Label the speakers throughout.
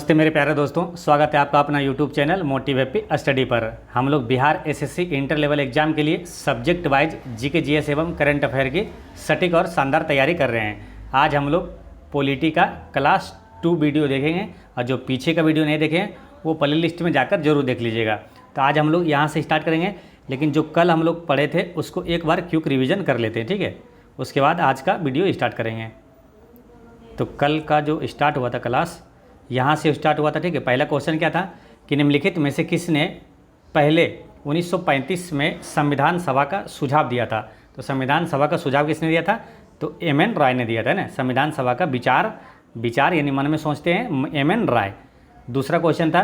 Speaker 1: नमस्ते मेरे प्यारे दोस्तों, स्वागत है आपका अपना YouTube channel motive happy study पर। हम लोग Bihar SSC inter level exam के लिए सब्जेक्ट वाइज जीके जीएस एवं करंट अफेयर की सटीक और शानदार तैयारी कर रहे हैं। आज हम लोग पॉलिटी का क्लास 2 वीडियो देखेंगे और जो पीछे का वीडियो नहीं देखें वो प्ले लिस्ट में जाकर जरूर देख लीजिएगा। तो आज हम लोग यहाँ से स्टार्ट करेंगे, लेकिन जो कल हम लोग पढ़े थे उसको एक बार क्विक रिविज़न कर लेते हैं, ठीक है। उसके बाद आज का वीडियो स्टार्ट करेंगे। तो कल का जो स्टार्ट हुआ था क्लास यहाँ से स्टार्ट हुआ था, ठीक है। पहला क्वेश्चन क्या था कि निम्नलिखित में से किसने पहले 1935 में संविधान सभा का सुझाव दिया था। तो संविधान सभा का सुझाव किसने दिया था? तो एम.एन. रॉय ने दिया था ना। संविधान सभा का विचार यानी मन में सोचते हैं एम.एन. रॉय। दूसरा क्वेश्चन था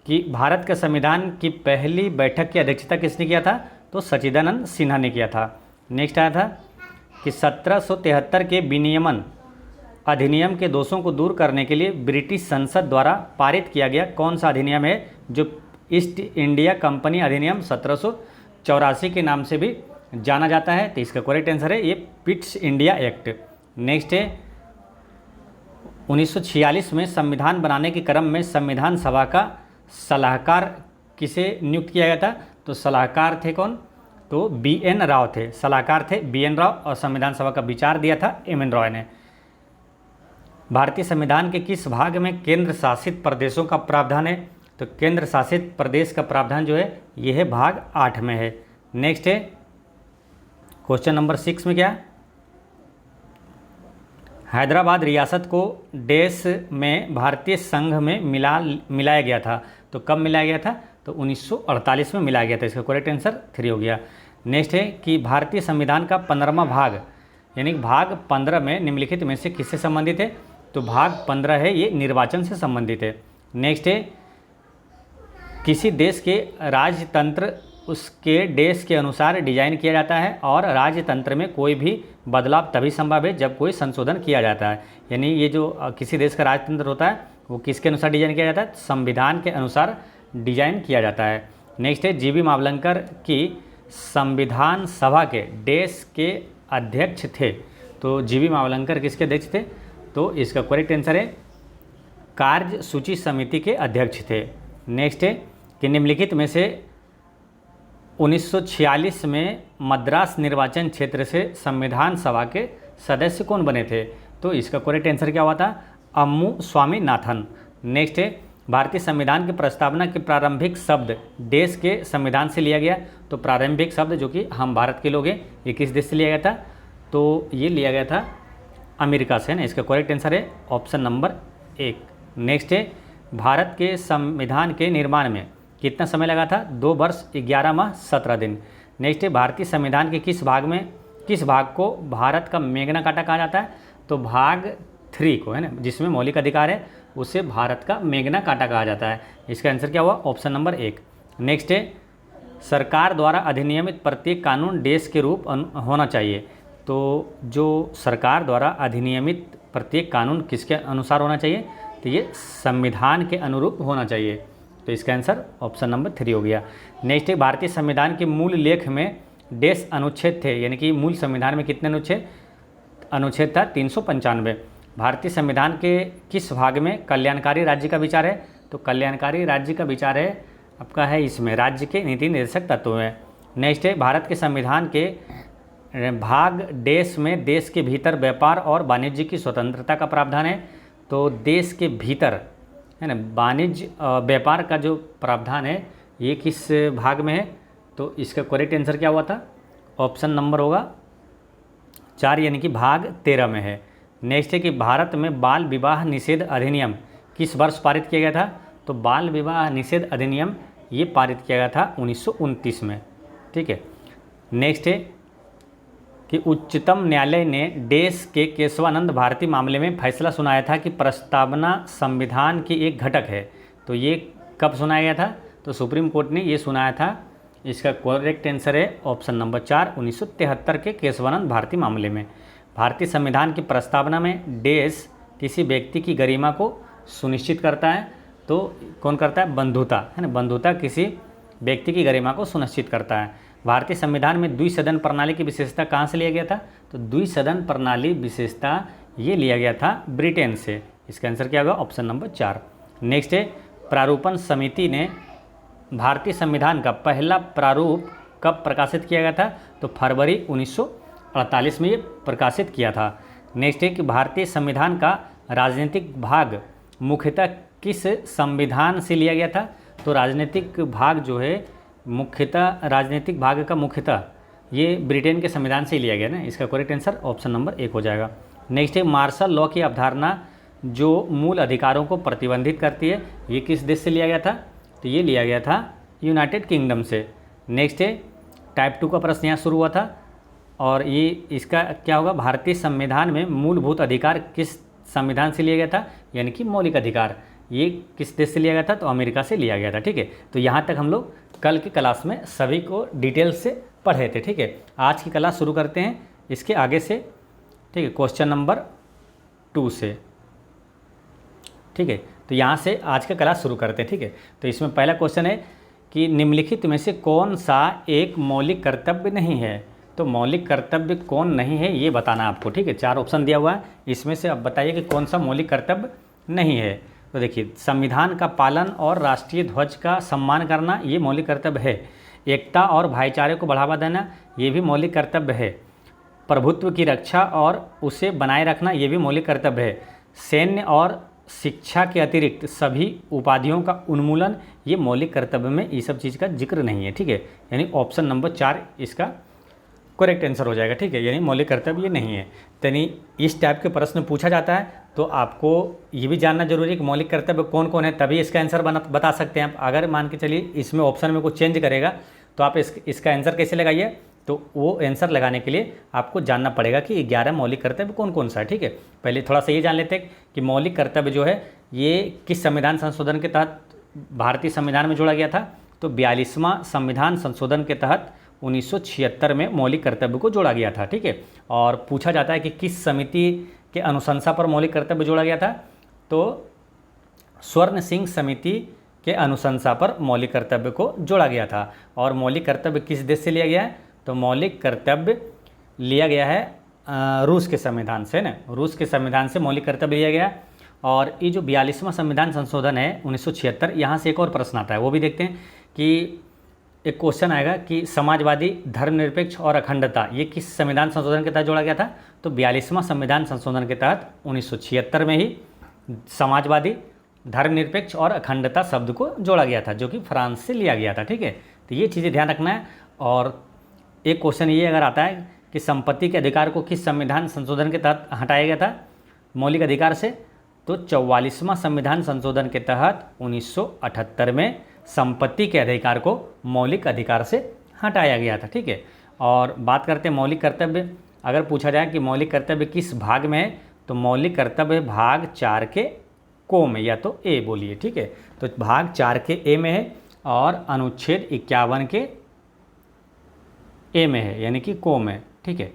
Speaker 1: कि भारत के संविधान की पहली बैठक की अध्यक्षता किसने किया था? तो सच्चिदानंद सिन्हा ने किया था। नेक्स्ट आया था कि 1773 के विनियमन अधिनियम के दोषों को दूर करने के लिए ब्रिटिश संसद द्वारा पारित किया गया कौन सा अधिनियम है, जो ईस्ट इंडिया कंपनी अधिनियम 1784 के नाम से भी जाना जाता है? तो इसका करेक्ट आंसर है ये पिट्स इंडिया एक्ट। नेक्स्ट है 1946 में संविधान बनाने के क्रम में संविधान सभा का सलाहकार किसे नियुक्त किया गया था? तो सलाहकार थे कौन? तो बी.एन. राव थे। सलाहकार थे बी.एन. राव और संविधान सभा का विचार दिया था एम.एन. रॉय ने। भारतीय संविधान के किस भाग में केंद्र शासित प्रदेशों का प्रावधान है? तो केंद्र शासित प्रदेश का प्रावधान जो है यह है भाग 8 में है। नेक्स्ट है क्वेश्चन नंबर 6 में क्या? हैदराबाद रियासत को देश में भारतीय संघ में मिलाया गया था। तो कब मिलाया गया था? तो 1948 में मिलाया गया था। इसका करेक्ट आंसर 3 हो गया। नेक्स्ट है कि भारतीय संविधान का 15वां भाग यानी भाग 15 में निम्नलिखित में से किससे संबंधित है? तो भाग 15 है ये निर्वाचन से संबंधित है। नेक्स्ट है किसी देश के राजतंत्र उसके देश के अनुसार डिजाइन किया जाता है और राजतंत्र में कोई भी बदलाव तभी संभव है जब कोई संशोधन किया जाता है। यानी ये जो किसी देश का राजतंत्र होता है वो किसके अनुसार डिजाइन किया जाता है? संविधान के अनुसार डिजाइन किया जाता है। नेक्स्ट है जी.बी. मावलंकर की संविधान सभा के देश के अध्यक्ष थे। तो जी.बी. मावलंकर किसके अध्यक्ष थे? तो इसका करेक्ट आंसर है कार्य सूची समिति के अध्यक्ष थे। नेक्स्ट है कि निम्नलिखित में से 1946 में मद्रास निर्वाचन क्षेत्र से संविधान सभा के सदस्य कौन बने थे? तो इसका करेक्ट आंसर क्या हुआ था? अम्मू स्वामीनाथन। नेक्स्ट है भारतीय संविधान की प्रस्तावना के प्रारंभिक शब्द देश के संविधान से लिया गया। तो प्रारंभिक शब्द जो कि हम भारत के लोग हैं ये किस देश से लिया गया था? तो ये लिया गया था अमेरिका से ना। इसका करेक्ट आंसर है ऑप्शन नंबर 1। नेक्स्ट है भारत के संविधान के निर्माण में कितना समय लगा था? 2 वर्ष 11 माह 17 दिन। नेक्स्ट है भारतीय संविधान के किस भाग को भारत का मैग्ना कार्टा कहा जाता है? तो भाग 3 को है ना, जिसमें मौलिक अधिकार है उसे भारत का मैग्ना कार्टा कहा जाता है। इसका आंसर क्या हुआ? Option number 1। नेक्स्ट है सरकार द्वारा अधिनियमित प्रत्येक कानून देश के रूप होना चाहिए। तो जो सरकार द्वारा अधिनियमित प्रत्येक कानून किसके अनुसार होना चाहिए? तो ये संविधान के अनुरूप होना चाहिए। तो इसका आंसर ऑप्शन नंबर 3 हो गया। नेक्स्ट है भारतीय संविधान के मूल लेख में देश अनुच्छेद थे, यानी कि मूल संविधान में कितने अनुच्छेद था? 395। भारतीय संविधान के किस भाग में कल्याणकारी राज्य का विचार है? तो कल्याणकारी राज्य का विचार है आपका है इसमें राज्य के नीति निर्देशक तत्व में। नेक्स्ट है भारत के संविधान के भाग देश में देश के भीतर व्यापार और वाणिज्य की स्वतंत्रता का प्रावधान है। तो देश के भीतर है ना वाणिज्य व्यापार का जो प्रावधान है ये किस भाग में है? तो इसका करेक्ट आंसर क्या हुआ था? ऑप्शन नंबर होगा 4 यानी कि भाग 13 में है। नेक्स्ट है कि भारत में बाल विवाह निषेध अधिनियम किस वर्ष पारित किया गया था? तो बाल विवाह निषेध अधिनियम ये पारित किया गया था 1929 में, ठीक है। नेक्स्ट है कि उच्चतम न्यायालय ने देश के केशवानंद भारती मामले में फैसला सुनाया था कि प्रस्तावना संविधान की एक घटक है। तो ये कब सुनाया गया था? तो सुप्रीम कोर्ट ने ये सुनाया था। इसका करेक्ट आंसर है ऑप्शन नंबर 4 1973 के केशवानंद भारती मामले में। भारतीय संविधान की प्रस्तावना में देश किसी व्यक्ति की गरिमा को सुनिश्चित करता है। तो कौन करता है? बंधुता है ना। बंधुता किसी व्यक्ति की गरिमा को सुनिश्चित करता है। भारतीय संविधान में द्विसदन प्रणाली की विशेषता कहाँ से लिया गया था? तो द्विसदन प्रणाली विशेषता ये लिया गया था ब्रिटेन से। इसका आंसर क्या होगा? Option number 4। नेक्स्ट है प्रारूपण समिति ने भारतीय संविधान का पहला प्रारूप कब प्रकाशित किया गया था? तो फरवरी 1948 में ये प्रकाशित किया था। नेक्स्ट है कि भारतीय संविधान का राजनीतिक भाग मुख्यतः किस संविधान से लिया गया था? तो राजनीतिक भाग जो है मुख्यतः, राजनीतिक भाग का मुख्यतः ये ब्रिटेन के संविधान से लिया गया ना। इसका करेक्ट आंसर ऑप्शन नंबर 1 हो जाएगा। नेक्स्ट है मार्शल लॉ की अवधारणा जो मूल अधिकारों को प्रतिबंधित करती है, ये किस देश से लिया गया था? तो ये लिया गया था यूनाइटेड किंगडम से। नेक्स्ट है टाइप 2 का प्रश्न यहाँ शुरू हुआ था और ये इसका क्या होगा? भारतीय संविधान में मूलभूत अधिकार किस संविधान से लिया गया था? यानी कि मौलिक अधिकार ये किस देश से लिया गया था? तो अमेरिका से लिया गया था। ठीक है, तो यहाँ तक हम लोग कल की क्लास में सभी को डिटेल से पढ़े थे। ठीक है, आज की क्लास शुरू करते हैं इसके आगे से। ठीक है, क्वेश्चन नंबर 2 से। ठीक है, तो यहाँ से आज का क्लास शुरू करते हैं। ठीक है, तो इसमें पहला क्वेश्चन है कि निम्नलिखित में से कौन सा एक मौलिक कर्तव्य नहीं है? तो मौलिक कर्तव्य कौन नहीं है ये बताना आपको। ठीक है, 4 ऑप्शन दिया हुआ है, इसमें से अब बताइए कि कौन सा मौलिक कर्तव्य नहीं है। तो देखिए, संविधान का पालन और राष्ट्रीय ध्वज का सम्मान करना ये मौलिक कर्तव्य है। एकता और भाईचारे को बढ़ावा देना ये भी मौलिक कर्तव्य है। प्रभुत्व की रक्षा और उसे बनाए रखना ये भी मौलिक कर्तव्य है। सैन्य और शिक्षा के अतिरिक्त सभी उपाधियों का उन्मूलन ये मौलिक कर्तव्य में ये सब चीज़ का जिक्र नहीं है। ठीक है, यानी ऑप्शन नंबर 4 इसका करेक्ट आंसर हो जाएगा। ठीक है, यानी मौलिक कर्तव्य ये नहीं है। यानी इस टाइप के प्रश्न पूछा जाता है तो आपको ये भी जानना जरूरी है कि मौलिक कर्तव्य कौन कौन है, तभी इसका आंसर बता सकते हैं आप। अगर मान के चलिए इसमें ऑप्शन में कुछ चेंज करेगा तो आप इसका आंसर कैसे लगाइए? तो वो आंसर लगाने के लिए आपको जानना पड़ेगा कि 11 मौलिक कर्तव्य कौन कौन सा है। ठीक है, पहले थोड़ा सा ये जान लेते हैं कि मौलिक कर्तव्य जो है ये किस संविधान संशोधन के तहत भारतीय संविधान में जोड़ा गया था? तो 42वां संविधान संशोधन के तहत 1976 में मौलिक कर्तव्य को जोड़ा गया था। ठीक है, और पूछा जाता है कि किस समिति के अनुशंसा पर मौलिक कर्तव्य जोड़ा गया था? तो स्वर्ण सिंह समिति के अनुशंसा पर मौलिक कर्तव्य को जोड़ा गया था। और मौलिक कर्तव्य किस देश से लिया गया है? तो मौलिक कर्तव्य लिया गया है रूस के संविधान से ना। रूस के संविधान से मौलिक कर्तव्य लिया गया। और ये जो 42वां संविधान संशोधन है 1976, यहाँ से एक और प्रश्न आता है, वो भी देखते हैं कि एक क्वेश्चन आएगा कि समाजवादी, धर्मनिरपेक्ष और अखंडता ये किस संविधान संशोधन के तहत जोड़ा गया था? तो 42वां संविधान संशोधन के तहत 1976 में ही समाजवादी, धर्मनिरपेक्ष और अखंडता शब्द को जोड़ा गया था, जो कि फ्रांस से लिया गया था। ठीक है, तो ये चीज़ें ध्यान रखना है। और एक क्वेश्चन ये अगर आता है कि संपत्ति के अधिकार को किस संविधान संशोधन के तहत हटाया गया था मौलिक अधिकार से? तो 44वां संविधान संशोधन के तहत 1978 में संपत्ति के अधिकार को मौलिक अधिकार से हटाया गया था। ठीक है, और बात करते हैं मौलिक कर्तव्य। अगर पूछा जाए कि मौलिक कर्तव्य किस भाग में है, तो मौलिक कर्तव्य भाग 4 के को में, या तो ए बोलिए। ठीक है, तो भाग 4 के ए में है और अनुच्छेद 51 के ए में है, यानी कि को में। ठीक है,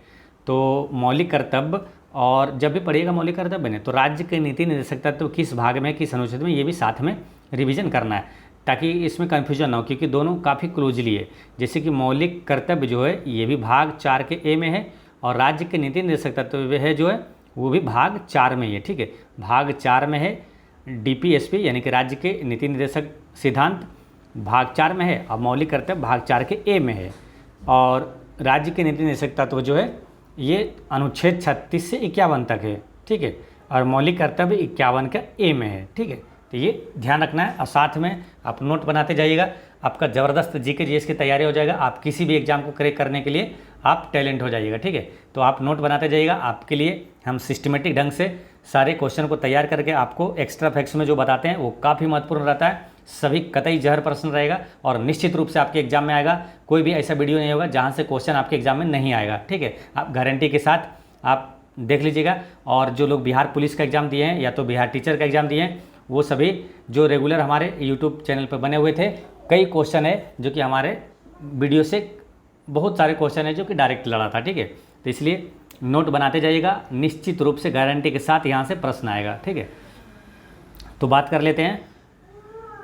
Speaker 1: तो मौलिक कर्तव्य, और जब भी पढ़िएगा मौलिक कर्तव्य ने तो राज्य के नीति निर्देशक तत्व किस भाग में, किस अनुच्छेद में, ये भी साथ में रिवीजन करना है ताकि इसमें कन्फ्यूजन ना हो, क्योंकि दोनों काफ़ी क्लोजली है। जैसे कि मौलिक कर्तव्य जो है ये भी भाग 4 के ए में है और राज्य के नीति निर्देशक तत्व है जो है वो भी भाग 4 में ही है। ठीक है, भाग 4 में है DPSP यानी कि राज्य के नीति निर्देशक सिद्धांत भाग 4 में है और मौलिक कर्तव्य भाग 4 के ए में है। और राज्य के नीति निर्देशक तत्व जो है ये अनुच्छेद 36 से 51 तक है। ठीक है, और मौलिक कर्तव्य 51 का ए में है। ठीक है, तो ये ध्यान रखना है और साथ में आप नोट बनाते जाइएगा। आपका ज़बरदस्त GK GS की तैयारी हो जाएगा। आप किसी भी एग्जाम को क्रैक करने के लिए आप टैलेंट हो जाइएगा। ठीक है, तो आप नोट बनाते जाइएगा। आपके लिए हम सिस्टमेटिक ढंग से सारे क्वेश्चन को तैयार करके आपको एक्स्ट्रा फैक्ट्स में जो बताते हैं वो काफ़ी महत्वपूर्ण रहता है। सभी कतई जहर प्रश्न रहेगा और निश्चित रूप से आपके एग्जाम में आएगा। कोई भी ऐसा वीडियो नहीं होगा जहाँ से क्वेश्चन आपके एग्जाम में नहीं आएगा। ठीक है, आप गारंटी के साथ आप देख लीजिएगा। और जो लोग बिहार पुलिस का एग्ज़ाम दिए हैं या तो बिहार टीचर का एग्ज़ाम दिए हैं, वो सभी जो रेगुलर हमारे यूट्यूब चैनल पर बने हुए थे, कई क्वेश्चन है जो कि हमारे वीडियो से बहुत सारे क्वेश्चन है जो कि डायरेक्ट लड़ा था। ठीक है, तो इसलिए नोट बनाते जाइएगा। निश्चित रूप से गारंटी के साथ यहाँ से प्रश्न आएगा। ठीक है, तो बात कर लेते हैं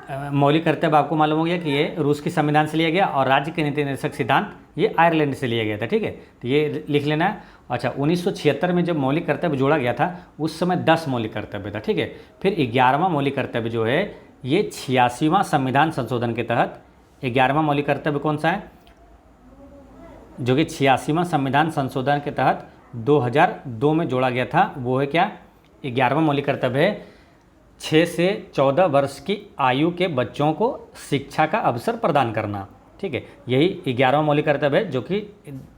Speaker 1: मौलिक कर्तव्य आपको मालूम हो गया कि ये रूस की संविधान से लिया गया और राज्य के नीति निर्देशक सिद्धांत ये आयरलैंड से लिया गया था। ठीक है, तो ये लिख लेना है। अच्छा, 1976 में जब मौलिक कर्तव्य जोड़ा गया था उस समय 10 मौलिक कर्तव्य था। ठीक है, फिर 11वां मौलिक कर्तव्य जो है ये 86वां संविधान संशोधन के तहत 11वां मौलिक कर्तव्य कौन सा है, जो कि 86वां संविधान संशोधन के तहत 2002 में जोड़ा गया था। वो है क्या, 11वां मौलिक कर्तव्य है 6 से 14 वर्ष की आयु के बच्चों को शिक्षा का अवसर प्रदान करना। ठीक है, यही 11वां मौलिक कर्तव्य है जो कि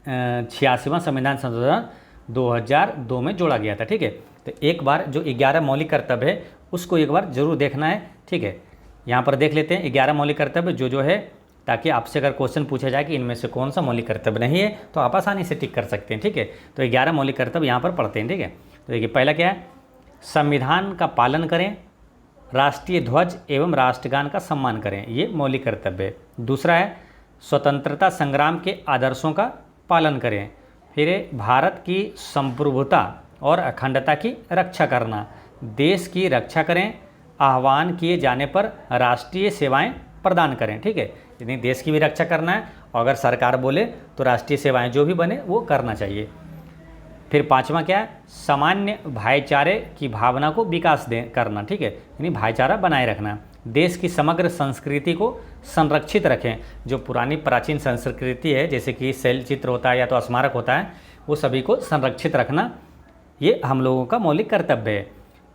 Speaker 1: 86वां संविधान संशोधन 2002 में जोड़ा गया था। ठीक है, तो एक बार जो 11 मौलिक कर्तव्य है उसको एक बार जरूर देखना है। ठीक है, यहाँ पर देख लेते हैं 11 मौलिक कर्तव्य जो है, ताकि आपसे अगर क्वेश्चन पूछा जाए कि इनमें से कौन सा मौलिक कर्तव्य नहीं है तो आप आसानी से टिक कर सकते हैं। ठीक है, तो 11 मौलिक कर्तव्य यहाँ पर पढ़ते हैं। ठीक है, तो देखिए पहला क्या है, संविधान का पालन करें, राष्ट्रीय ध्वज एवं राष्ट्रगान का सम्मान करें, ये मौलिक कर्तव्य है। दूसरा है स्वतंत्रता संग्राम के आदर्शों का पालन करें। फिर है भारत की संप्रभुता और अखंडता की रक्षा करना, देश की रक्षा करें, आह्वान किए जाने पर राष्ट्रीय सेवाएं प्रदान करें। ठीक है, यानी देश की भी रक्षा करना है और अगर सरकार बोले तो राष्ट्रीय सेवाएं जो भी बने वो करना चाहिए। फिर पांचवा क्या है, सामान्य भाईचारे की भावना को विकास करना। ठीक है, यानी भाईचारा बनाए रखना, देश की समग्र संस्कृति को संरक्षित रखें। जो पुरानी प्राचीन संस्कृति है जैसे कि शैल चित्र होता है या तो स्मारक होता है, वो सभी को संरक्षित रखना ये हम लोगों का मौलिक कर्तव्य है।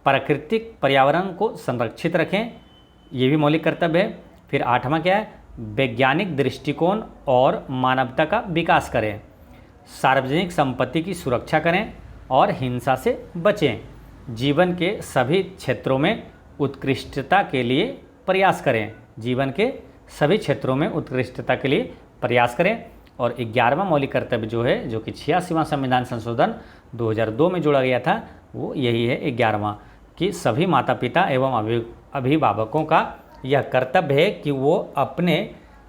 Speaker 1: प्राकृतिक पर्यावरण को संरक्षित रखें, ये भी मौलिक कर्तव्य है। फिर आठवां क्या है, वैज्ञानिक दृष्टिकोण और मानवता का विकास करें, सार्वजनिक संपत्ति की सुरक्षा करें और हिंसा से बचें, जीवन के सभी क्षेत्रों में उत्कृष्टता के लिए प्रयास करें, जीवन के सभी क्षेत्रों में उत्कृष्टता के लिए प्रयास करें। और 11वां मौलिक कर्तव्य जो है, जो कि 86वां संविधान संशोधन 2002 में जोड़ा गया था, वो यही है 11वां, कि सभी माता पिता एवं अभिभावकों का यह कर्तव्य है कि वो अपने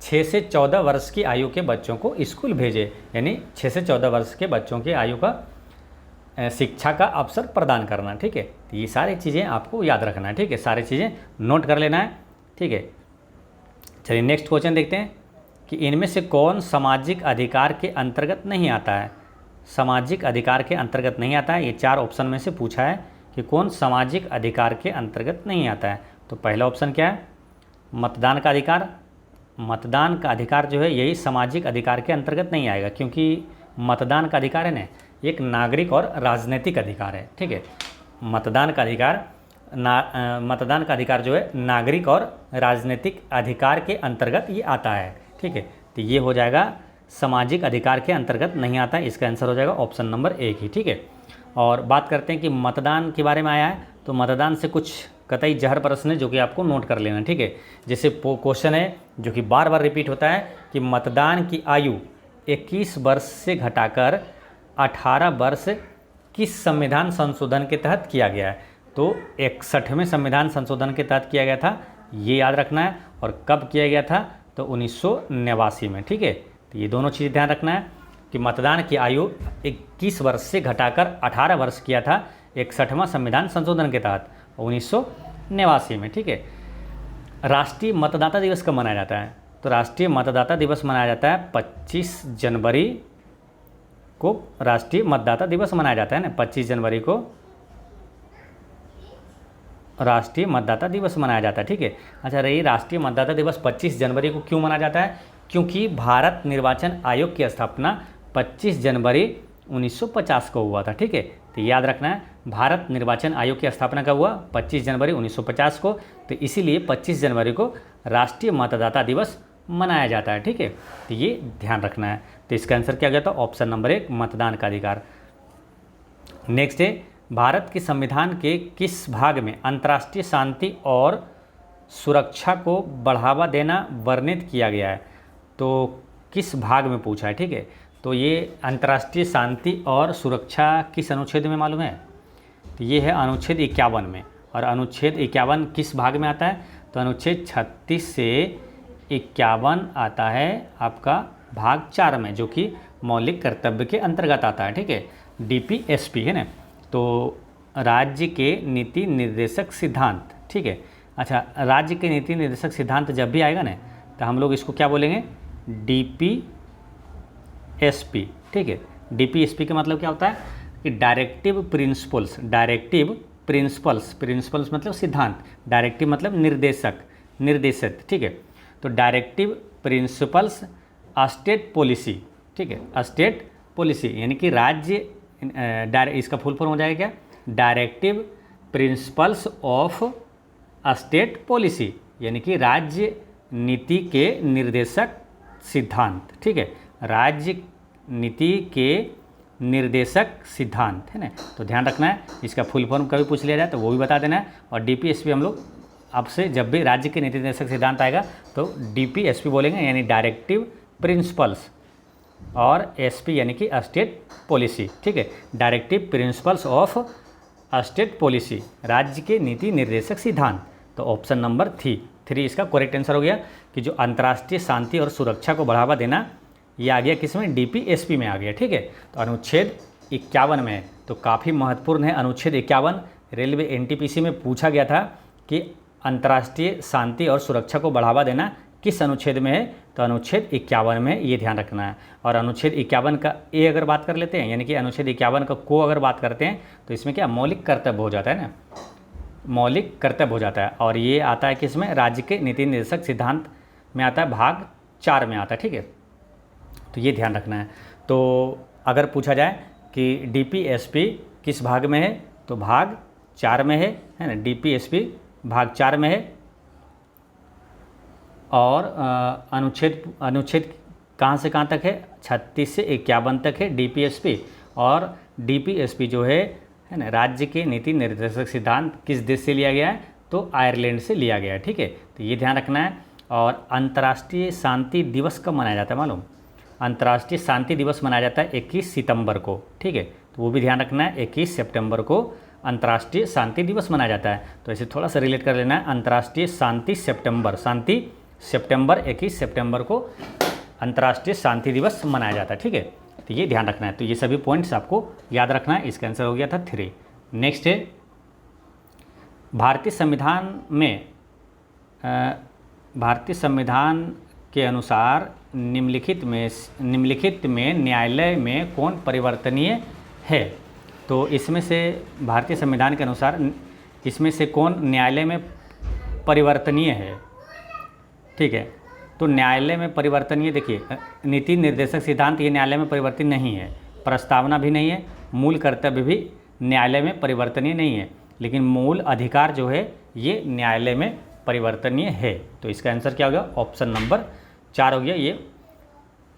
Speaker 1: 6 से 14 वर्ष की आयु के बच्चों को स्कूल भेजे, यानी 6 से 14 वर्ष के बच्चों की आयु का शिक्षा का अवसर प्रदान करना। ठीक है, तो ये सारी चीज़ें आपको याद रखना है। ठीक है, सारी चीज़ें नोट कर लेना है। ठीक है, चलिए नेक्स्ट क्वेश्चन देखते हैं कि इनमें से कौन सामाजिक अधिकार के अंतर्गत नहीं आता है। सामाजिक अधिकार के अंतर्गत नहीं आता है, ये 4 ऑप्शन में से पूछा है कि कौन सामाजिक अधिकार के अंतर्गत नहीं आता है। तो पहला ऑप्शन क्या है, मतदान का अधिकार। मतदान का अधिकार जो है यही सामाजिक अधिकार के अंतर्गत नहीं आएगा, क्योंकि मतदान का अधिकार है ना एक नागरिक और राजनीतिक अधिकार है। ठीक है, मतदान का अधिकार जो है नागरिक और राजनीतिक अधिकार के अंतर्गत ये आता है। ठीक है, तो ये हो जाएगा सामाजिक अधिकार के अंतर्गत नहीं आता है, इसका आंसर हो जाएगा ऑप्शन नंबर 1 ही। ठीक है, और बात करते हैं कि मतदान के बारे में आया है, तो मतदान से कुछ कतई जहर प्रश्न है जो कि आपको नोट कर लेना। ठीक है, जैसे क्वेश्चन है जो कि बार बार रिपीट होता है कि मतदान की आयु 21 वर्ष से घटाकर 18 वर्ष किस संविधान संशोधन के तहत किया गया है। तो 61वें संविधान संशोधन के तहत किया गया था, ये याद रखना है। और कब किया गया था, तो 1989 में। ठीक है, तो ये दोनों चीज़ ध्यान रखना है कि मतदान की आयु 21 वर्ष से घटाकर 18 वर्ष किया था 61वां संविधान संशोधन के तहत 1989 में। ठीक है, राष्ट्रीय मतदाता दिवस कब मनाया जाता है, तो राष्ट्रीय मतदाता दिवस मनाया जाता है 25 जनवरी को। राष्ट्रीय मतदाता दिवस मनाया जाता है ना, 25 जनवरी को राष्ट्रीय मतदाता दिवस मनाया जाता है। ठीक है, अच्छा रही राष्ट्रीय मतदाता दिवस 25 जनवरी को क्यों मनाया जाता है, क्योंकि भारत निर्वाचन आयोग की स्थापना 25 जनवरी 1950 को हुआ था। ठीक है, तो याद रखना है भारत निर्वाचन आयोग की स्थापना कब हुआ, 25 जनवरी 1950 को, तो इसीलिए 25 जनवरी को राष्ट्रीय मतदाता दिवस मनाया जाता है। ठीक है, तो ये ध्यान रखना है। तो इसका आंसर क्या गया था, ऑप्शन नंबर 1 मतदान का अधिकार। नेक्स्ट है भारत के संविधान के किस भाग में अंतर्राष्ट्रीय शांति और सुरक्षा को बढ़ावा देना वर्णित किया गया है। तो किस भाग में पूछा है। ठीक है, तो ये अंतर्राष्ट्रीय शांति और सुरक्षा किस अनुच्छेद में मालूम है, तो ये है अनुच्छेद 51 में। और अनुच्छेद 51 किस भाग में आता है, तो अनुच्छेद 36 से 51 आता है आपका भाग 4 में, जो कि मौलिक कर्तव्य के अंतर्गत आता है। ठीक है, DPSP है ना, तो राज्य के नीति निर्देशक सिद्धांत। ठीक है, अच्छा, राज्य के नीति निर्देशक सिद्धांत जब भी आएगा ना तो हम लोग इसको क्या बोलेंगे, DPSP। ठीक है, DPSP का मतलब क्या होता है कि directive principles. Directive principles, principles मतलब सिद्धांत, डायरेक्टिव मतलब निर्देशक, निर्देशित। ठीक है, तो डायरेक्टिव प्रिंसिपल्स स्टेट पॉलिसी। ठीक है, स्टेट पॉलिसी यानी कि राज्य, इसका फुल फॉर्म हो जाएगा क्या, directive principles of state policy, यानी कि राज्य नीति के निर्देशक सिद्धांत। ठीक है, राज्य नीति के निर्देशक सिद्धांत है ना, तो ध्यान रखना है। इसका फुल फॉर्म कभी पूछ लिया जाए तो वो भी बता देना है। और DPSP हम लोग आपसे जब भी राज्य के नीति निर्देशक सिद्धांत आएगा तो DPSP बोलेंगे, यानी डायरेक्टिव प्रिंसिपल्स, और SP यानी कि स्टेट पॉलिसी। ठीक है, directive principles of state policy, राज्य के नीति निर्देशक सिद्धांत। तो ऑप्शन नंबर 3 इसका करेक्ट आंसर हो गया कि जो अंतर्राष्ट्रीय शांति और सुरक्षा को बढ़ावा देना, ये आ गया किसमें, DPSP में आ गया। ठीक है, तो अनुच्छेद 51 में है, तो काफ़ी महत्वपूर्ण है अनुच्छेद 51। रेलवे NTPC में पूछा गया था कि अंतर्राष्ट्रीय शांति और सुरक्षा को बढ़ावा देना किस अनुच्छेद में है, तो अनुच्छेद 51 में, ये ध्यान रखना है। और अनुच्छेद 51 का ए अगर बात कर लेते हैं, यानी कि अनुच्छेद 51 का को अगर बात करते हैं तो इसमें क्या मौलिक कर्तव्य हो जाता है ना, मौलिक कर्तव्य हो जाता है। और ये आता है किसमें, राज्य के नीति निर्देशक सिद्धांत में आता है, भाग 4 में आता है। ठीक है, तो ये ध्यान रखना है। तो अगर पूछा जाए कि DPSP किस भाग में है, तो भाग 4 में है ना, DPSP भाग 4 में है। और अनुच्छेद कहाँ से कहाँ तक है, 36 से 51 तक है DPSP। और DPSP जो है ना, राज्य के नीति निर्देशक सिद्धांत किस देश से लिया गया है, तो आयरलैंड से लिया गया है। ठीक है, तो ये ध्यान रखना है। और अंतर्राष्ट्रीय शांति दिवस कब मनाया जाता है मालूम, अंतर्राष्ट्रीय शांति दिवस मनाया जाता है 21 सितंबर को। ठीक है, तो वो भी ध्यान रखना है, 21 सितंबर को अंतर्राष्ट्रीय शांति दिवस मनाया जाता है। तो ऐसे थोड़ा सा रिलेट कर लेना है, अंतर्राष्ट्रीय शांति सितंबर, शांति सितंबर, 21 सितंबर को अंतर्राष्ट्रीय शांति दिवस मनाया जाता है। ठीक है, तो ये ध्यान रखना है। तो ये सभी पॉइंट्स आपको याद रखना है। इसका आंसर हो गया था 3। नेक्स्ट है, भारतीय संविधान के अनुसार निम्नलिखित में न्यायालय में कौन परिवर्तनीय है। तो इसमें से भारतीय संविधान के अनुसार इसमें से कौन न्यायालय में परिवर्तनीय है। ठीक है, तो न्यायालय में परिवर्तनीय, देखिए नीति निर्देशक सिद्धांत ये न्यायालय में परिवर्तन नहीं है, प्रस्तावना भी नहीं है, मूल कर्तव्य भी न्यायालय में परिवर्तनीय नहीं है, लेकिन मूल अधिकार जो है ये न्यायालय में परिवर्तनीय है। तो इसका आंसर क्या हो गया, ऑप्शन नंबर 4 हो गया। ये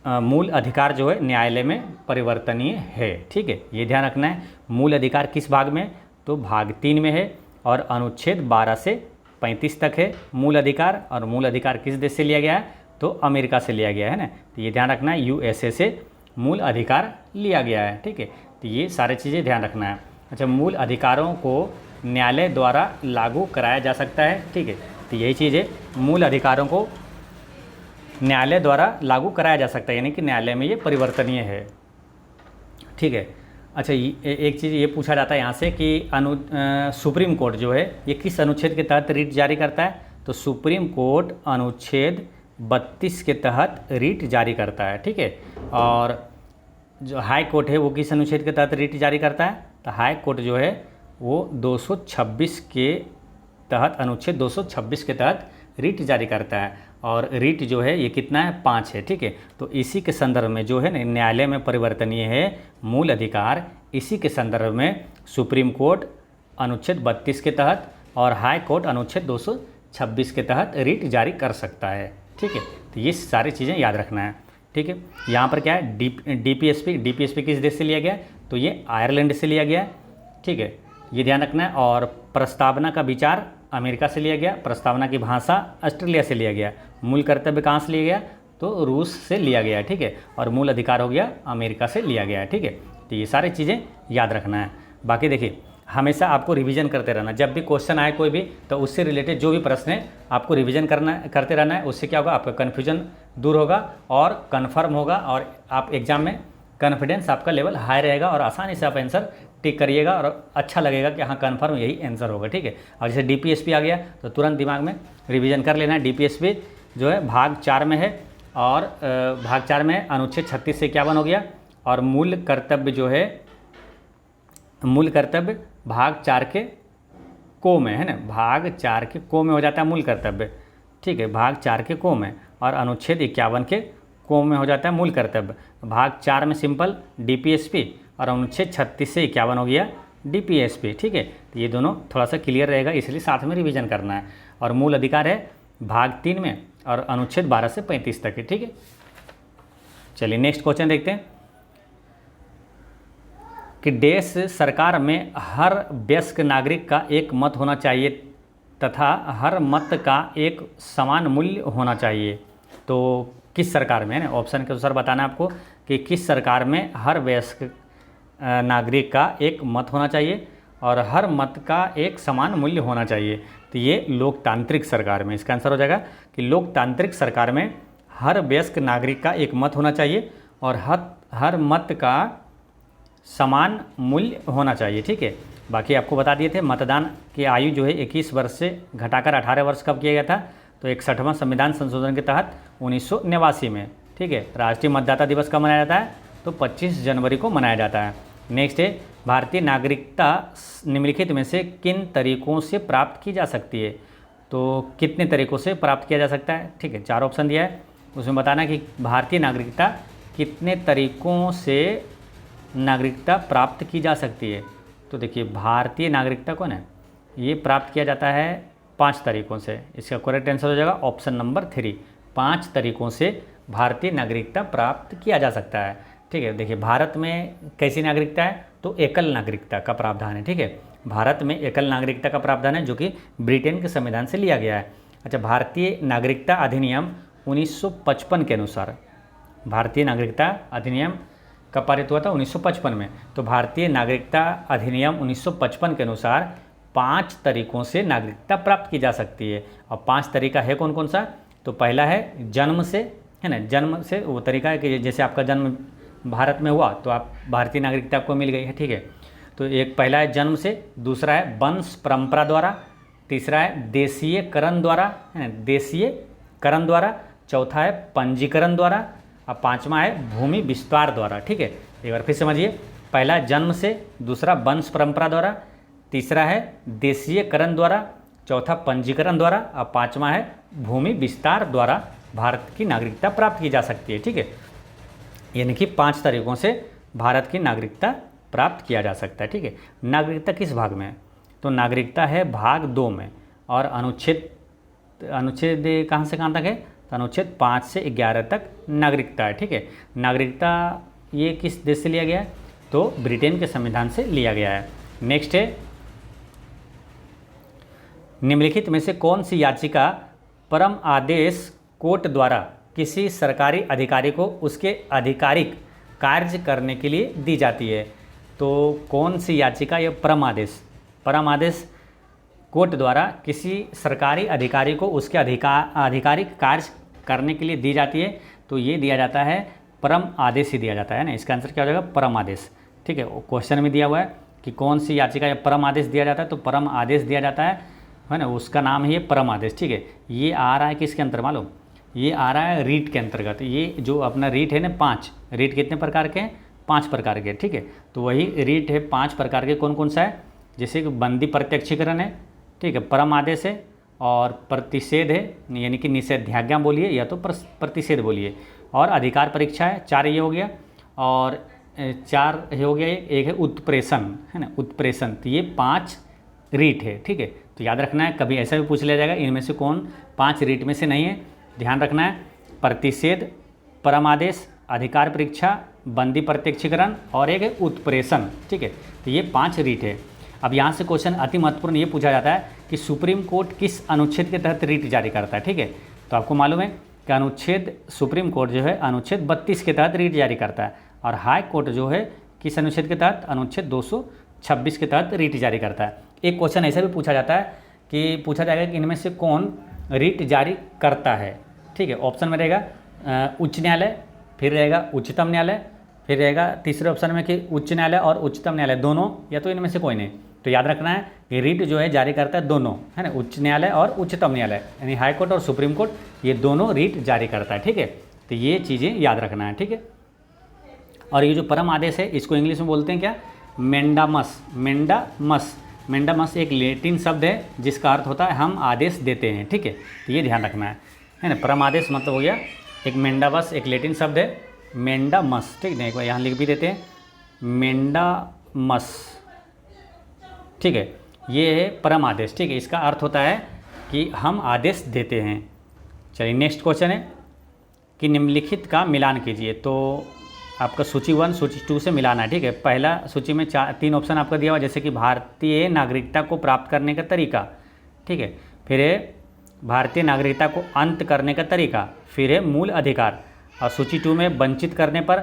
Speaker 1: मूल अधिकार जो है न्यायालय में परिवर्तनीय है। ठीक है, ये ध्यान रखना है। मूल अधिकार किस भाग में, तो भाग 3 में है। और अनुच्छेद 12 से 35 तक है मूल अधिकार। और मूल अधिकार किस देश से लिया गया है, तो अमेरिका से लिया गया है ना, तो ये ध्यान रखना है, USA से मूल अधिकार लिया गया है। ठीक है, तो ये सारी चीज़ें ध्यान रखना है। अच्छा, मूल अधिकारों को न्यायालय द्वारा लागू कराया जा सकता है। ठीक है, तो यही चीज़ है, मूल अधिकारों को न्यायालय द्वारा लागू कराया जा सकता है, यानी कि न्यायालय में ये परिवर्तनीय है। ठीक है, अच्छा एक चीज़ ये पूछा जाता है यहाँ से कि सुप्रीम कोर्ट जो है ये किस अनुच्छेद के तहत रिट जारी करता है, तो सुप्रीम कोर्ट अनुच्छेद 32 के तहत रिट जारी करता है। ठीक है, और जो हाई कोर्ट है वो किस अनुच्छेद के तहत रिट जारी करता है, तो हाई कोर्ट जो है वो 226 के तहत, अनुच्छेद 226 के तहत रिट जारी करता है। और रिट जो है ये कितना है, 5 है। ठीक है, तो इसी के संदर्भ में जो है ना न्यायालय में परिवर्तनीय है मूल अधिकार, इसी के संदर्भ में सुप्रीम कोर्ट अनुच्छेद 32 के तहत और हाई कोर्ट अनुच्छेद 226 के तहत रिट जारी कर सकता है। ठीक है, तो ये सारी चीज़ें याद रखना है। ठीक है, यहाँ पर क्या है, DPSP किस देश से लिया गया, तो ये आयरलैंड से लिया गया। ठीक है, ये ध्यान रखना है। और प्रस्तावना का विचार अमेरिका से लिया गया, प्रस्तावना की भाषा ऑस्ट्रेलिया से लिया गया, मूल कर्तव्य कहाँ से लिया गया, तो रूस से लिया गया। ठीक है, और मूल अधिकार हो गया अमेरिका से लिया गया। ठीक है, तो ये सारी चीज़ें याद रखना है। बाकी देखिए हमेशा आपको रिवीजन करते रहना, जब भी क्वेश्चन आए कोई भी तो उससे रिलेटेड जो भी प्रश्न है आपको रिवीजन करते रहना है। उससे क्या होगा, आपका कन्फ्यूजन दूर होगा और कन्फर्म होगा और आप एग्ज़ाम में कॉन्फिडेंस आपका लेवल हाई रहेगा और आसानी से आप आंसर टिक करिएगा और अच्छा लगेगा कि हाँ कन्फर्म यही आंसर होगा, ठीक है। और जैसे डीपीएसपी आ गया तो तुरंत दिमाग में रिवीजन कर लेना है। डीपीएसपी जो है भाग 4 में है और भाग 4 में अनुच्छेद 36 से 51 हो गया और मूल कर्तव्य जो है, मूल कर्तव्य भाग 4 के को में है ना, भाग 4 के को में हो जाता है मूल कर्तव्य, ठीक है, भाग 4 के को में, और अनुच्छेद 51 के को में हो जाता है मूल कर्तव्य। भाग 4 में सिंपल डीपीएसपी और अनुच्छेद 36 से 51 हो गया डीपीएसपी, ठीक है। तो ये दोनों थोड़ा सा क्लियर रहेगा, इसलिए साथ में रिवीजन करना है। और मूल अधिकार है भाग 3 में और अनुच्छेद 12 से 35 तक है, ठीक है। चलिए नेक्स्ट क्वेश्चन देखते हैं कि देश सरकार में हर वयस्क नागरिक का एक मत होना चाहिए तथा हर मत का एक समान मूल्य होना चाहिए। तो किस सरकार में है ना, ऑप्शन के अनुसार बताना है आपको कि किस सरकार में हर वयस्क नागरिक का एक मत होना चाहिए और हर मत का एक समान मूल्य होना चाहिए। तो ये लोकतांत्रिक सरकार में, इसका आंसर हो जाएगा कि लोकतांत्रिक सरकार में हर वयस्क नागरिक का एक मत होना चाहिए और हर मत का समान मूल्य होना चाहिए, ठीक है। बाकी आपको बता दिए थे मतदान की आयु जो है 21 वर्ष से घटाकर 18 वर्ष कब किया गया था, तो 61वां संविधान संशोधन के तहत 1989 में, ठीक है। राष्ट्रीय मतदाता दिवस कब मनाया जाता है, तो 25 जनवरी को मनाया जाता है। नेक्स्ट है भारतीय नागरिकता निम्नलिखित में से किन तरीकों से प्राप्त की जा सकती है। तो कितने तरीकों से प्राप्त किया जा सकता है, ठीक है, 4 ऑप्शन दिया है, उसमें बताना है कि भारतीय नागरिकता कितने तरीकों से नागरिकता प्राप्त की जा सकती है। तो देखिए भारतीय नागरिकता को ना ये प्राप्त किया जाता है 5 तरीकों से। इसका करेक्ट आंसर हो जाएगा ऑप्शन नंबर 3, 5 तरीकों से भारतीय नागरिकता प्राप्त किया जा सकता है, ठीक है। देखिए भारत में कैसी नागरिकता है, तो एकल नागरिकता का प्रावधान है, ठीक है। भारत में एकल नागरिकता का प्रावधान है जो कि ब्रिटेन के संविधान से लिया गया है। अच्छा, भारतीय नागरिकता अधिनियम 1955 के अनुसार, भारतीय नागरिकता अधिनियम कब पारित हुआ था, 1955 में। तो भारतीय नागरिकता अधिनियम 1955 के अनुसार 5 तरीकों से नागरिकता प्राप्त की जा सकती है। और 5 तरीका है कौन कौन सा, तो पहला है जन्म से, है ना, जन्म से वो तरीका है कि जैसे आपका जन्म भारत में हुआ तो आप भारतीय नागरिकता आपको मिल गई है, ठीक है। तो एक पहला है जन्म से, दूसरा है वंश परंपरा द्वारा, तीसरा है देशीयकरण द्वारा, है ना, देशीयकरण द्वारा, चौथा है पंजीकरण द्वारा और 5वां है भूमि विस्तार द्वारा, ठीक है। एक बार फिर समझिए, पहला जन्म से, दूसरा वंश परंपरा द्वारा, तीसरा है देशीयकरण द्वारा, चौथा पंजीकरण द्वारा और 5वां है भूमि विस्तार द्वारा भारत की नागरिकता प्राप्त की जा सकती है, ठीक है। यानी कि 5 तरीकों से भारत की नागरिकता प्राप्त किया जा सकता है, ठीक है। नागरिकता किस भाग में है, तो नागरिकता है भाग 2 में और अनुच्छेद कहाँ से कहाँ तक है, तो अनुच्छेद 5 से 11 तक नागरिकता है, ठीक है। नागरिकता ये किस देश से लिया गया है, तो ब्रिटेन के संविधान से लिया गया है। नेक्स्ट है निम्नलिखित में से कौन सी याचिका परम आदेश कोर्ट द्वारा किसी सरकारी अधिकारी को उसके आधिकारिक कार्य करने के लिए दी जाती है। तो कौन सी याचिका या परम आदेश कोर्ट द्वारा किसी सरकारी अधिकारी को उसके आधिकारिक कार्य करने के लिए दी जाती है, तो ये दिया जाता है परम आदेश ही दिया जाता है ना। इसका आंसर क्या हो जाएगा, परम आदेश, ठीक है। क्वेश्चन में दिया हुआ है कि कौन सी याचिका या परम आदेश दिया जाता है, तो परम आदेश दिया जाता है ना, उसका नाम ही है परम आदेश, ठीक है। ये आ रहा है किसके अंतर मालूम, ये आ रहा है रीट के अंतर्गत। ये जो अपना रीट है ना 5, रीट कितने प्रकार के हैं, 5 प्रकार के, ठीक है। तो वही रीट है 5 प्रकार के, कौन कौन सा है, जैसे कि बंदी प्रत्यक्षीकरण है, ठीक है, परम आदेश है और प्रतिषेध है, यानी कि निषेधाज्ञा बोलिए या तो प्रतिषेध बोलिए, और अधिकार परीक्षा है, 4 ये हो गया, और 4 ये हो गया, एक है उत्प्रेषण, है ना, उत्प्रेषण। तो ये 5 रीट है, ठीक है। तो याद रखना है, कभी ऐसा भी पूछ लिया जाएगा इनमें से कौन 5 रीट में से नहीं है, ध्यान रखना है, प्रतिषेध, परम आदेश, अधिकार परीक्षा, बंदी प्रत्यक्षीकरण और एक है उत्प्रेषण, ठीक है। तो ये 5 रीट है। अब यहाँ से क्वेश्चन अति महत्वपूर्ण ये पूछा जाता है कि सुप्रीम कोर्ट किस अनुच्छेद के तहत रीट जारी करता है, ठीक है। तो आपको मालूम है कि सुप्रीम कोर्ट जो है अनुच्छेद 32 के तहत रीट जारी करता है, और हाई कोर्ट जो है किस अनुच्छेद के तहत, अनुच्छेद 226 के तहत रीट जारी करता है। एक क्वेश्चन ऐसा भी पूछा जाता है कि पूछा जाएगा कि इनमें से कौन रीट जारी करता है, ठीक है। ऑप्शन में रहेगा उच्च न्यायालय, फिर रहेगा उच्चतम न्यायालय, फिर रहेगा तीसरे ऑप्शन में कि उच्च न्यायालय और उच्चतम न्यायालय दोनों, या तो इनमें से कोई नहीं। तो याद रखना है कि रिट जो है जारी करता है दोनों, है ना, उच्च न्यायालय और उच्चतम न्यायालय, यानी हाई कोर्ट और सुप्रीम कोर्ट, ये दोनों रिट जारी करता है। ठीक है, तो ये चीज़ें याद रखना है। ठीक है, और ये जो परम आदेश है इसको इंग्लिश में बोलते हैं क्या, मेंडामस। मेंडामस, मेंडामस एक लैटिन शब्द है जिसका अर्थ होता है हम आदेश देते हैं। ठीक है, तो ये ध्यान रखना है ना। परम आदेश मतलब हो गया एक मेंडामस, एक लैटिन शब्द है मेंडामस। ठीक है, यहाँ लिख भी देते हैं मेंडामस। ठीक है, ये है परम आदेश। ठीक है, इसका अर्थ होता है कि हम आदेश देते हैं। चलिए नेक्स्ट क्वेश्चन है कि निम्नलिखित का मिलान कीजिए। तो आपका सूची 1 सूची 2 से मिलाना है। ठीक है, पहला सूची में 3 ऑप्शन आपका दिया हुआ, जैसे कि भारतीय नागरिकता को प्राप्त करने का तरीका। ठीक है, फिर है भारतीय नागरिकता को अंत करने का तरीका, फिर है मूल अधिकार, और सूची 2 में वंचित करने पर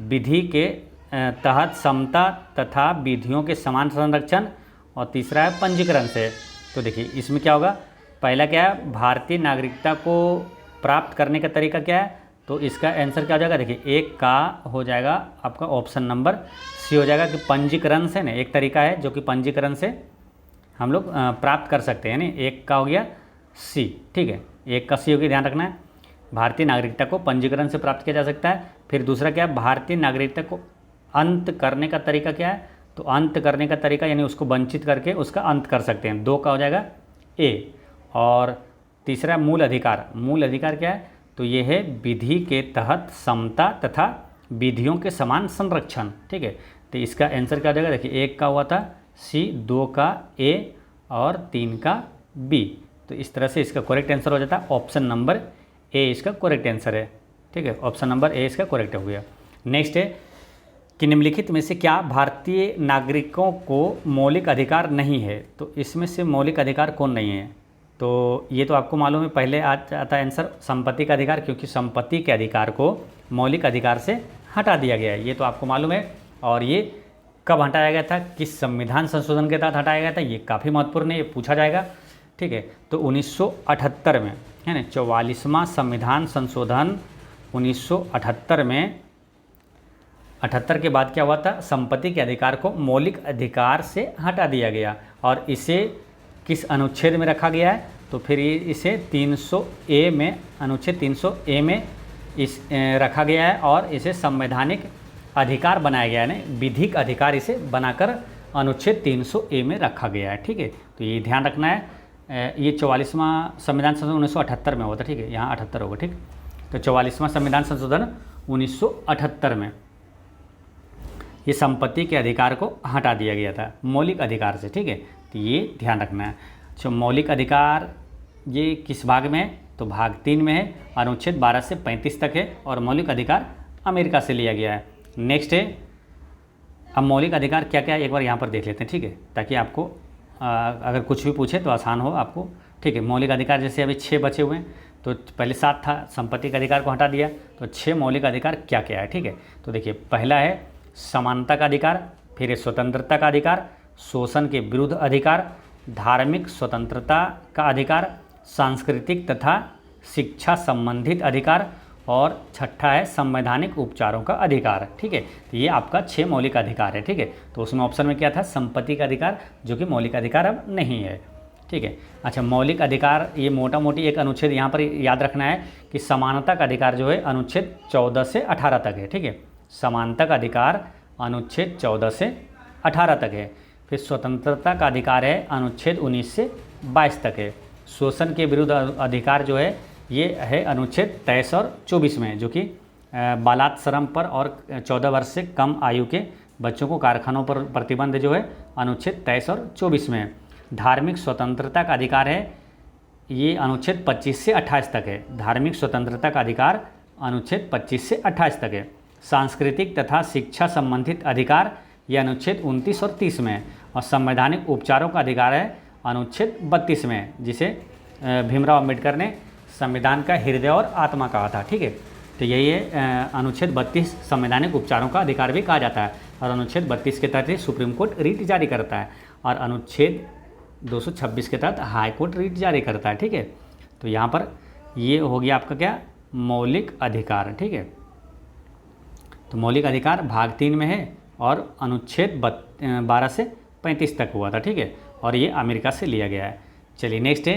Speaker 1: विधि के तहत समता तथा विधियों के समान संरक्षण, और तीसरा है पंजीकरण से। तो देखिए इसमें क्या होगा, पहला क्या है, भारतीय नागरिकता को प्राप्त करने का तरीका क्या है, तो इसका आंसर क्या हो जाएगा, देखिए एक का हो जाएगा आपका ऑप्शन नंबर सी हो जाएगा कि पंजीकरण से ना, एक तरीका है जो कि पंजीकरण से हम लोग प्राप्त कर सकते हैं। यानी एक का हो गया सी। ठीक है, एक का सी हो गया, ध्यान रखना है, भारतीय नागरिकता को पंजीकरण से प्राप्त किया जा सकता है। फिर दूसरा क्या है, भारतीय नागरिकता को अंत करने का तरीका क्या है, तो अंत करने का तरीका यानी उसको वंचित करके उसका अंत कर सकते हैं, 2 का हो जाएगा ए। और तीसरा मूल अधिकार, मूल अधिकार क्या है, तो ये है विधि के तहत समता तथा विधियों के समान संरक्षण। ठीक है, तो इसका आंसर क्या हो जाएगा, देखिए एक का हुआ था सी, 2 का ए और 3 का बी। तो इस तरह से इसका करेक्ट आंसर हो जाता है ऑप्शन नंबर ए, इसका करेक्ट आंसर है। ठीक है, ऑप्शन नंबर ए इसका करेक्ट हो गया। नेक्स्ट है कि निम्नलिखित में से क्या भारतीय नागरिकों को मौलिक अधिकार नहीं है, तो इसमें से मौलिक अधिकार कौन नहीं है, तो ये तो आपको मालूम है, पहले आता है आंसर संपत्ति का अधिकार, क्योंकि संपत्ति के अधिकार को मौलिक अधिकार से हटा दिया गया है, ये तो आपको मालूम है। और ये कब हटाया गया था, किस संविधान संशोधन के तहत हटाया गया था, ये काफ़ी महत्वपूर्ण है, ये पूछा जाएगा। ठीक है, तो 1978 में, है ना, 44वां संविधान संशोधन 1978 में, 78 के बाद क्या हुआ था, संपत्ति के अधिकार को मौलिक अधिकार से हटा दिया गया, और इसे किस अनुच्छेद में रखा गया है, तो फिर इसे 300A में, अनुच्छेद 300A में इस रखा गया है, और इसे संवैधानिक अधिकार बनाया गया है, ना विधिक अधिकार इसे बनाकर अनुच्छेद 300A में रखा गया है। ठीक है, तो ये ध्यान रखना है, ये 44वां संविधान संशोधन 1978 में हुआ था। ठीक है, यहाँ 78 होगा। ठीक, तो 44वां संविधान संशोधन 1978 में ये संपत्ति के अधिकार को हटा दिया गया था मौलिक अधिकार से। ठीक है, तो ये ध्यान रखना है। तो मौलिक अधिकार ये किस भाग में है, तो भाग 3 में है, अनुच्छेद 12 से 35 तक है, और मौलिक अधिकार अमेरिका से लिया गया है। नेक्स्ट है, अब मौलिक अधिकार क्या क्या है एक बार यहाँ पर देख लेते हैं। ठीक है, ताकि आपको अगर कुछ भी पूछे तो आसान हो आपको। ठीक है, मौलिक अधिकार जैसे अभी 6 बचे हुए हैं, तो पहले 7 था, संपत्ति के अधिकार को हटा दिया, तो 6 मौलिक अधिकार क्या क्या है। ठीक है, तो देखिए पहला है समानता का अधिकार, फिर है स्वतंत्रता का अधिकार, शोषण के विरुद्ध अधिकार, धार्मिक स्वतंत्रता का अधिकार, सांस्कृतिक तथा शिक्षा संबंधित अधिकार, और छठा है संवैधानिक उपचारों का अधिकार। ठीक है, तो ये आपका 6 मौलिक अधिकार है। ठीक है, तो उसमें ऑप्शन में क्या था, संपत्ति का अधिकार, जो कि मौलिक अधिकार अब नहीं है। ठीक है, अच्छा मौलिक अधिकार ये मोटा मोटी एक अनुच्छेद यहाँ पर याद रखना है कि समानता का अधिकार जो है अनुच्छेद 14 से 18 तक है। ठीक है, समानता का अधिकार अनुच्छेद 14 से 18 तक है। फिर स्वतंत्रता का अधिकार है अनुच्छेद 19 से 22 तक है। शोषण के विरुद्ध अधिकार जो है ये है अनुच्छेद 23 और 24 में, जो कि बालात्श्रम पर और 14 वर्ष से कम आयु के बच्चों को कारखानों पर प्रतिबंध जो है अनुच्छेद 23 और 24 में। धार्मिक स्वतंत्रता का अधिकार है ये अनुच्छेद 25 से 28 तक है। धार्मिक स्वतंत्रता का अधिकार अनुच्छेद 25 से 28 तक है। सांस्कृतिक तथा शिक्षा संबंधित अधिकार यह अनुच्छेद 29 और 30 में है। और संवैधानिक उपचारों का अधिकार है अनुच्छेद 32 में, जिसे भीमराव अम्बेडकर ने संविधान का हृदय और आत्मा कहा था। ठीक है, तो यही है अनुच्छेद 32 संवैधानिक उपचारों का अधिकार भी कहा जाता है, और अनुच्छेद 32 के तहत सुप्रीम कोर्ट रीट जारी करता है, और अनुच्छेद 226 के तहत हाई कोर्ट रीट जारी करता है। ठीक है, तो यहाँ पर ये हो गया आपका क्या, मौलिक अधिकार। ठीक है, तो मौलिक अधिकार भाग 3 में है और अनुच्छेद 12 से 35 तक हुआ था, ठीक है, और ये अमेरिका से लिया गया है। चलिए नेक्स्ट है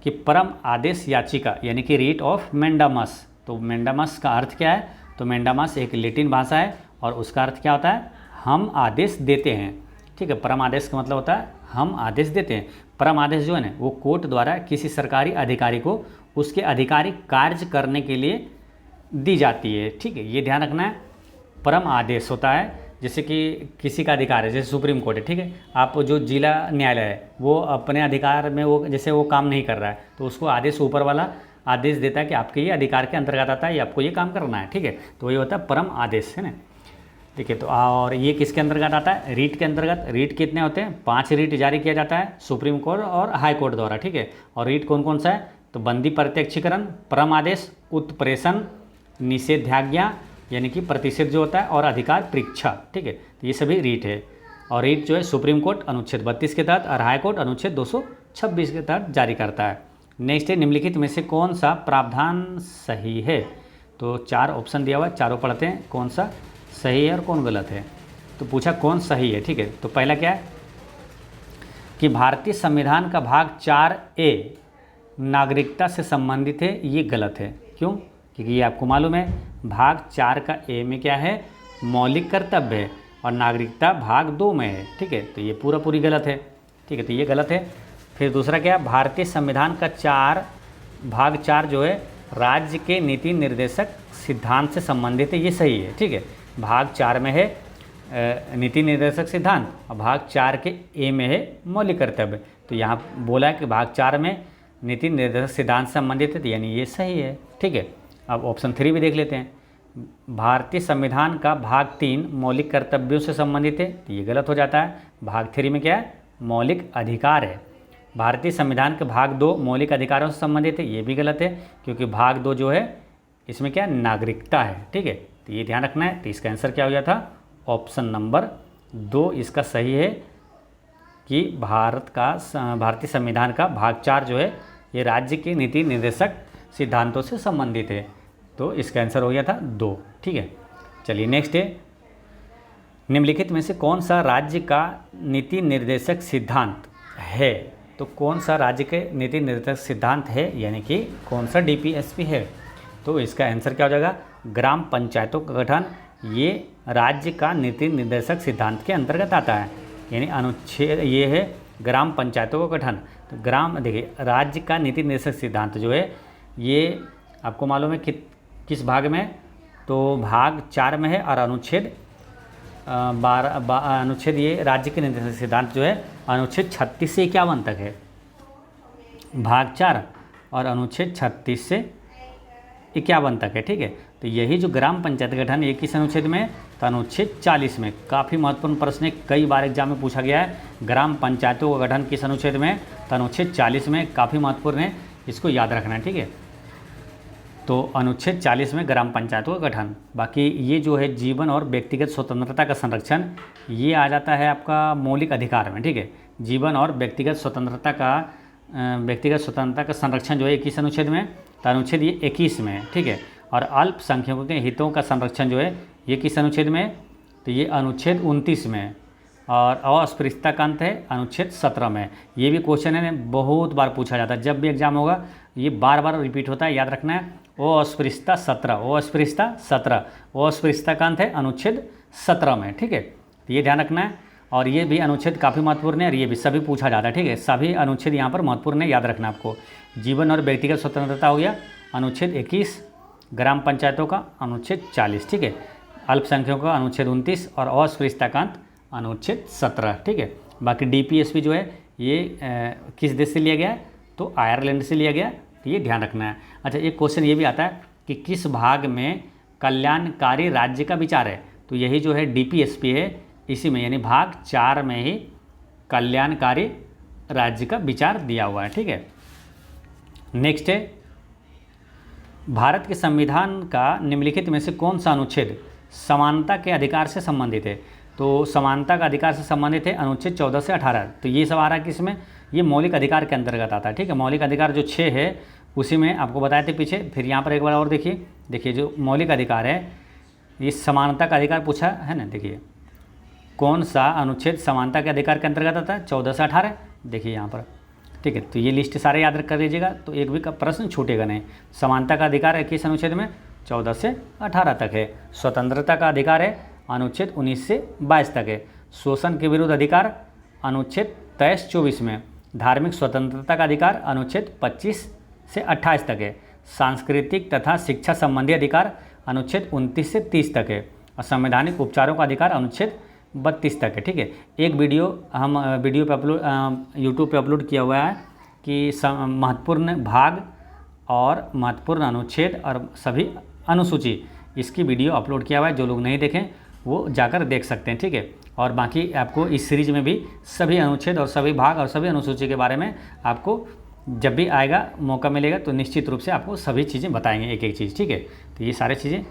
Speaker 1: कि परम आदेश याचिका यानी कि रीट ऑफ मैंडामस। तो मैंडामस का अर्थ क्या है? तो मैंडामस एक लैटिन भाषा है और उसका अर्थ क्या होता है? हम आदेश देते हैं, ठीक है। परम आदेश का मतलब होता है हम आदेश देते हैं। परम आदेश जो है ना वो कोर्ट द्वारा किसी सरकारी अधिकारी को उसके आधिकारिक कार्य करने के लिए दी जाती है, ठीक है, ये ध्यान रखना है। परम आदेश होता है जैसे कि किसी का अधिकार है, जैसे सुप्रीम कोर्ट है, ठीक है, आप जो जिला न्यायालय है वो अपने अधिकार में वो जैसे वो काम नहीं कर रहा है तो उसको आदेश ऊपर वाला आदेश देता है कि आपके ये अधिकार के अंतर्गत आता है, ये आपको ये काम करना है, ठीक है, तो ये होता है परम आदेश, है ना, ठीक है। तो और ये किसके अंतर्गत आता है? रीट के अंतर्गत। रीट कितने होते हैं? 5 रीट जारी किया जाता है सुप्रीम कोर्ट और हाई कोर्ट द्वारा, ठीक है। और रीट कौन कौन सा है? तो बंदी प्रत्यक्षीकरण, परम आदेश, उत्प्रेषण, निषेधाज्ञा यानी कि प्रतिषेध जो होता है, और अधिकार परीक्षा, ठीक है, तो ये सभी रीट है। और रीट जो है सुप्रीम कोर्ट अनुच्छेद 32 के तहत और हाई कोर्ट अनुच्छेद 226 के तहत जारी करता है। नेक्स्ट है निम्नलिखित में से कौन सा प्रावधान सही है? तो 4 ऑप्शन दिया हुआ है, चारों पढ़ते हैं कौन सा सही है और कौन गलत है। तो पूछा कौन सही है, ठीक है। तो पहला क्या है कि भारतीय संविधान का भाग 4A नागरिकता से संबंधित है, ये गलत है। क्यों? क्योंकि ये आपको मालूम है भाग 4 का A में क्या है? मौलिक कर्तव्य है और नागरिकता भाग 2 में है, ठीक है, तो ये पूरी गलत है, ठीक है, तो ये गलत है। फिर दूसरा क्या? भारतीय संविधान का भाग 4 जो है राज्य के नीति निर्देशक सिद्धांत से संबंधित है, ये सही है, ठीक है। भाग 4 में है नीति निर्देशक सिद्धांत और भाग 4 के A में है मौलिक कर्तव्य। तो यहाँ बोला है कि भाग 4 में नीति निर्देशक सिद्धांत से संबंधित है, यानी ये सही है, ठीक है। अब ऑप्शन 3 भी देख लेते हैं। भारतीय संविधान का भाग 3 मौलिक कर्तव्यों से संबंधित है, तो ये गलत हो जाता है। भाग 3 में क्या है? मौलिक अधिकार है। भारतीय संविधान के भाग 2 मौलिक अधिकारों से संबंधित है, ये भी गलत है, क्योंकि भाग 2 जो है इसमें क्या नागरिकता है, ठीक है, तो ये ध्यान रखना है। तो इसका आंसर क्या हो गया था? ऑप्शन नंबर 2 इसका सही है कि भारतीय संविधान का भाग 4 जो है ये राज्य के नीति निर्देशक सिद्धांतों से संबंधित है, तो इसका आंसर हो गया था 2, ठीक है। चलिए नेक्स्ट है निम्नलिखित में से कौन सा राज्य का नीति निर्देशक सिद्धांत है? तो कौन सा राज्य के नीति निर्देशक सिद्धांत है, यानी कि कौन सा DPSP है? तो इसका आंसर क्या हो जाएगा? ग्राम पंचायतों का गठन, ये राज्य का नीति निर्देशक सिद्धांत के अंतर्गत आता है, यानी अनुच्छेद ये है ग्राम पंचायतों का गठन। तो देखिए राज्य का नीति निर्देशक सिद्धांत जो है ये आपको मालूम है कि किस भाग में? तो भाग 4 में है और अनुच्छेद 12 अनुच्छेद ये राज्य के निर्देशक सिद्धांत जो है अनुच्छेद 36 से 51 तक है, भाग 4 और अनुच्छेद 36 से 51 तक है, ठीक है। तो यही जो ग्राम पंचायत गठन ये किस अनुच्छेद में? तो अनुच्छेद 40 में। काफ़ी महत्वपूर्ण प्रश्न है, कई बार एग्जाम में पूछा गया है। ग्राम पंचायतों का गठन किस अनुच्छेद में? तो अनुच्छेद 40 में, काफ़ी महत्वपूर्ण है, इसको याद रखना है, ठीक है। तो अनुच्छेद 40 में ग्राम पंचायतों का गठन। बाकी ये जो है जीवन और व्यक्तिगत स्वतंत्रता का संरक्षण, ये आ जाता है आपका मौलिक अधिकार में, ठीक है। जीवन और व्यक्तिगत स्वतंत्रता का संरक्षण जो है किस अनुच्छेद में? तो अनुच्छेद ये 21 में है, ठीक है। और अल्पसंख्यकों के हितों का संरक्षण जो है ये किस अनुच्छेद में? तो ये अनुच्छेद 29 में है। और अस्पृश्यता का अंत है अनुच्छेद 17 में। ये भी क्वेश्चन है बहुत बार पूछा जाता है, जब भी एग्जाम होगा ये बार बार रिपीट होता है, याद रखना है। अस्पृश्यता 17, अस्पृश्यता 17, अस्पृश्यता का अंत है अनुच्छेद 17 में, ठीक है, तो ये ध्यान रखना है। और ये भी अनुच्छेद काफ़ी महत्वपूर्ण है और ये भी सभी पूछा जाता है, ठीक है। सभी अनुच्छेद यहाँ पर महत्वपूर्ण है, याद रखना आपको। जीवन और व्यक्तिगत स्वतंत्रता हो गया अनुच्छेद 21, ग्राम पंचायतों का अनुच्छेद 40, ठीक है, अल्पसंख्यकों का अनुच्छेद 29 और अस्पृश्यता का अंत अनुच्छेद 17, ठीक है। बाकी DPSP जो है ये किस देश से लिया गया है? तो आयरलैंड से लिया गया, तो ये ध्यान रखना है। अच्छा, एक क्वेश्चन ये भी आता है कि किस भाग में कल्याणकारी राज्य का विचार है? तो यही जो है DPSP है, इसी में यानी भाग 4 में ही कल्याणकारी राज्य का विचार दिया हुआ है, ठीक है। नेक्स्ट है भारत के संविधान का निम्नलिखित में से कौन सा अनुच्छेद समानता के अधिकार से संबंधित है? तो समानता का अधिकार से संबंधित है अनुच्छेद 14 से 18। तो ये सब आ रहा है किसमें? ये मौलिक अधिकार के अंतर्गत आता है, ठीक है। मौलिक अधिकार जो 6 है उसी में आपको बताए थे पीछे। फिर यहाँ पर एक बार और देखिए जो मौलिक अधिकार है ये समानता का अधिकार पूछा है ना, देखिए कौन सा अनुच्छेद समानता के अधिकार के अंतर्गत आता है, 14 से 18, देखिए यहाँ पर, ठीक है। तो ये लिस्ट सारे याद कर लीजिएगा, तो एक भी का प्रश्न छूटेगा नहीं। समानता का अधिकार है किस अनुच्छेद में, 14 से 18 तक है। स्वतंत्रता का अधिकार है अनुच्छेद 19 से 22 तक है। शोषण के विरुद्ध अधिकार अनुच्छेद 23-24 में। धार्मिक स्वतंत्रता का अधिकार अनुच्छेद 25 से 28 तक है। सांस्कृतिक तथा शिक्षा संबंधी अधिकार अनुच्छेद 29 से 30 तक है। और संवैधानिक उपचारों का अधिकार अनुच्छेद 32 तक है, ठीक है। एक वीडियो हम वीडियो पे अपलोड यूट्यूब पे अपलोड किया हुआ है कि महत्वपूर्ण भाग और महत्वपूर्ण अनुच्छेद और सभी अनुसूची, इसकी वीडियो अपलोड किया हुआ है। जो लोग नहीं देखें वो जाकर देख सकते हैं, ठीक है। और बाकी आपको इस सीरीज में भी सभी अनुच्छेद और सभी भाग और सभी अनुसूची के बारे में आपको जब भी आएगा मौका मिलेगा तो निश्चित रूप से आपको सभी चीज़ें बताएंगे, एक एक चीज़, ठीक है। तो ये सारी चीज़ें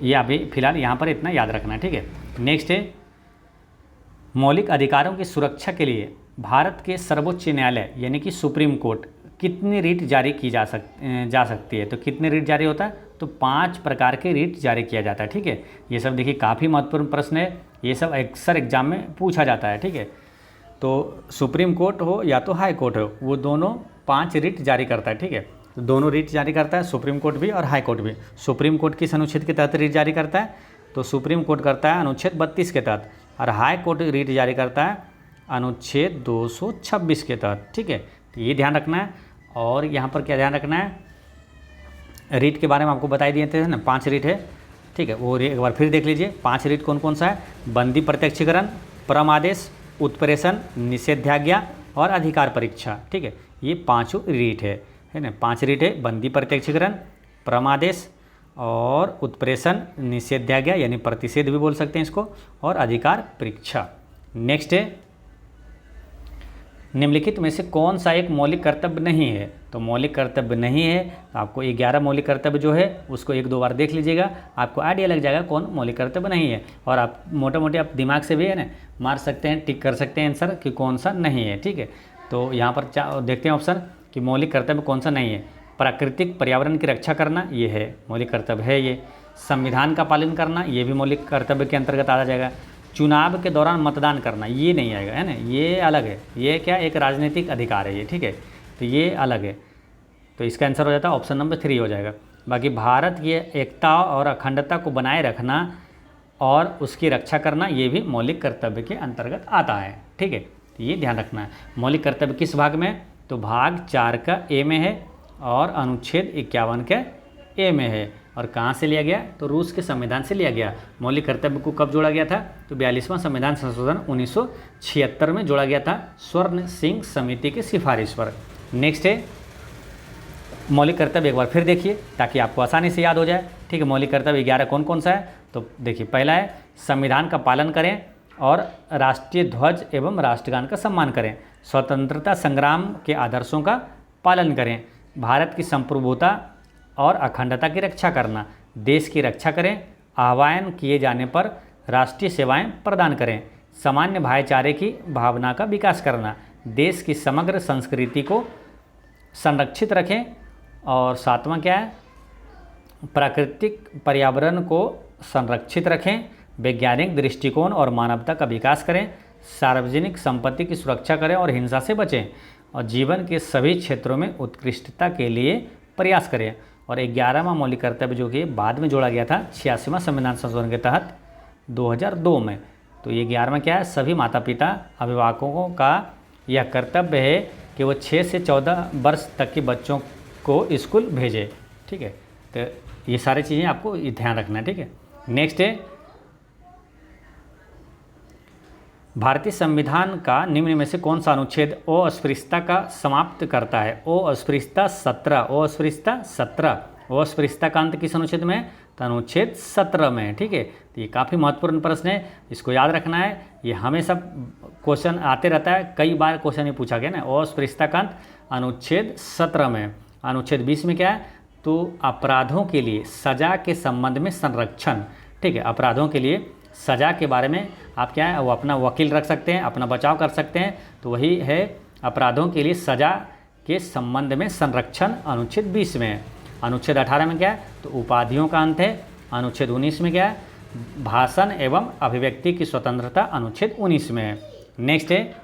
Speaker 1: ये अभी फिलहाल यहाँ पर इतना याद रखना है, ठीक है। नेक्स्ट है मौलिक अधिकारों की सुरक्षा के लिए भारत के सर्वोच्च न्यायालय यानी कि सुप्रीम कोर्ट कितनी रीट जारी की जा सकती है। तो कितने रीट जारी होता है, तो 5 प्रकार के रीट जारी किया जाता है, ठीक है। ये सब देखिए काफ़ी महत्वपूर्ण प्रश्न है, ये सब अक्सर एग्जाम में पूछा जाता है, ठीक है। तो सुप्रीम कोर्ट हो या तो हाई कोर्ट हो, वो दोनों 5 रीट जारी करता है, ठीक है। तो दोनों रीट जारी करता है, सुप्रीम कोर्ट भी और हाई कोर्ट भी। सुप्रीम कोर्ट किस अनुच्छेद के तहत रीट जारी करता है, तो सुप्रीम कोर्ट करता है अनुच्छेद 32 के तहत, और हाई कोर्ट रीट जारी करता है अनुच्छेद 226 के तहत, ठीक है। तो ये ध्यान रखना है। और यहाँ पर क्या ध्यान रखना है, रीट के बारे में आपको बताई दिए थे ना, 5 रीट है, ठीक है। वो एक बार फिर देख लीजिए 5 रीट कौन कौन सा है। बंदी प्रत्यक्षीकरण, परम आदेश, उत्प्रेषण, निषेधाज्ञा और अधिकार परीक्षा, ठीक है। ये 5 रीट है ना। 5 रीट है, बंदी प्रत्यक्षीकरण, परम आदेश और उत्प्रेषण, निषेधाज्ञा यानी प्रतिषेध भी बोल सकते हैं इसको, और अधिकार परीक्षा। नेक्स्ट है निम्नलिखित में से कौन सा एक मौलिक कर्तव्य नहीं है। तो मौलिक कर्तव्य नहीं है, तो आपको 11 मौलिक कर्तव्य जो है उसको 1-2 बार देख लीजिएगा, आपको आइडिया लग जाएगा कौन मौलिक कर्तव्य नहीं है। और आप मोटे आप दिमाग से भी है ना मार सकते हैं, टिक कर सकते हैं आंसर कि कौन सा नहीं है, ठीक है। तो यहाँ पर देखते हैं ऑप्शन कि मौलिक कर्तव्य कौन सा नहीं है। प्राकृतिक पर्यावरण की रक्षा करना, ये है मौलिक कर्तव्य है ये। संविधान का पालन करना, ये भी मौलिक कर्तव्य के अंतर्गत आ जाएगा। चुनाव के दौरान मतदान करना, ये नहीं आएगा, है ना, ये अलग है। ये क्या एक राजनीतिक अधिकार है ये, ठीक है। तो ये अलग है, तो इसका आंसर हो जाता है ऑप्शन नंबर 3 हो जाएगा। बाकी भारत की एकता और अखंडता को बनाए रखना और उसकी रक्षा करना, ये भी मौलिक कर्तव्य के अंतर्गत आता है, ठीक है। तो ये ध्यान रखना है। मौलिक कर्तव्य किस भाग में, तो भाग 4 का ए में है और अनुच्छेद 51 के ए में है। और कहाँ से लिया गया, तो रूस के संविधान से लिया गया। मौलिक कर्तव्य को कब जोड़ा गया था, तो 42वां संविधान संशोधन 1976 में जोड़ा गया था स्वर्ण सिंह समिति की सिफारिश पर। नेक्स्ट है मौलिक कर्तव्य, एक बार फिर देखिए ताकि आपको आसानी से याद हो जाए, ठीक है। मौलिक कर्तव्य 11 कौन कौन सा है, तो देखिए पहला है संविधान का पालन करें और राष्ट्रीय ध्वज एवं राष्ट्रगान का सम्मान करें। स्वतंत्रता संग्राम के आदर्शों का पालन करें। भारत की संप्रभुता और अखंडता की रक्षा करना। देश की रक्षा करें। आह्वान किए जाने पर राष्ट्रीय सेवाएं प्रदान करें। सामान्य भाईचारे की भावना का विकास करना। देश की समग्र संस्कृति को संरक्षित रखें। और 7वां क्या है, प्राकृतिक पर्यावरण को संरक्षित रखें। वैज्ञानिक दृष्टिकोण और मानवता का विकास करें। सार्वजनिक संपत्ति की सुरक्षा करें और हिंसा से बचें। और जीवन के सभी क्षेत्रों में उत्कृष्टता के लिए प्रयास करें। और 11वां मौलिक कर्तव्य जो कि बाद में जोड़ा गया था 86वां संविधान संशोधन के तहत 2002 में। तो ये 11वां क्या है, सभी माता पिता अभिभावकों का यह कर्तव्य है कि वो 6 से 14 वर्ष तक के बच्चों को स्कूल भेजे, ठीक है। तो ये सारी चीज़ें आपको ध्यान रखना है, ठीक है। नेक्स्ट है भारतीय संविधान का निम्न में से कौन सा अनुच्छेद अस्पृश्यता का समाप्त करता है। अस्पृश्यता 17 अस्पृश्यता का अंत किस अनुच्छेद में है, तो अनुच्छेद 17 में है, ठीक है। तो ये काफ़ी महत्वपूर्ण प्रश्न है, इसको याद रखना है। ये हमेशा क्वेश्चन आते रहता है, कई बार क्वेश्चन ये पूछा गया ना। अस्पृश्यता का अंत अनुच्छेद 17 में। अनुच्छेद 20 में क्या है, तो अपराधों के लिए सजा के संबंध में संरक्षण, ठीक है। अपराधों के लिए सज़ा के बारे में आप क्या है वो अपना वकील रख सकते हैं, अपना बचाव कर सकते हैं। तो वही है अपराधों के लिए सज़ा के संबंध में संरक्षण अनुच्छेद 20 में है। अनुच्छेद 18 में क्या है, तो उपाधियों का अंत है। अनुच्छेद 19 में क्या है, भाषण एवं अभिव्यक्ति की स्वतंत्रता अनुच्छेद 19 में है। नेक्स्ट है,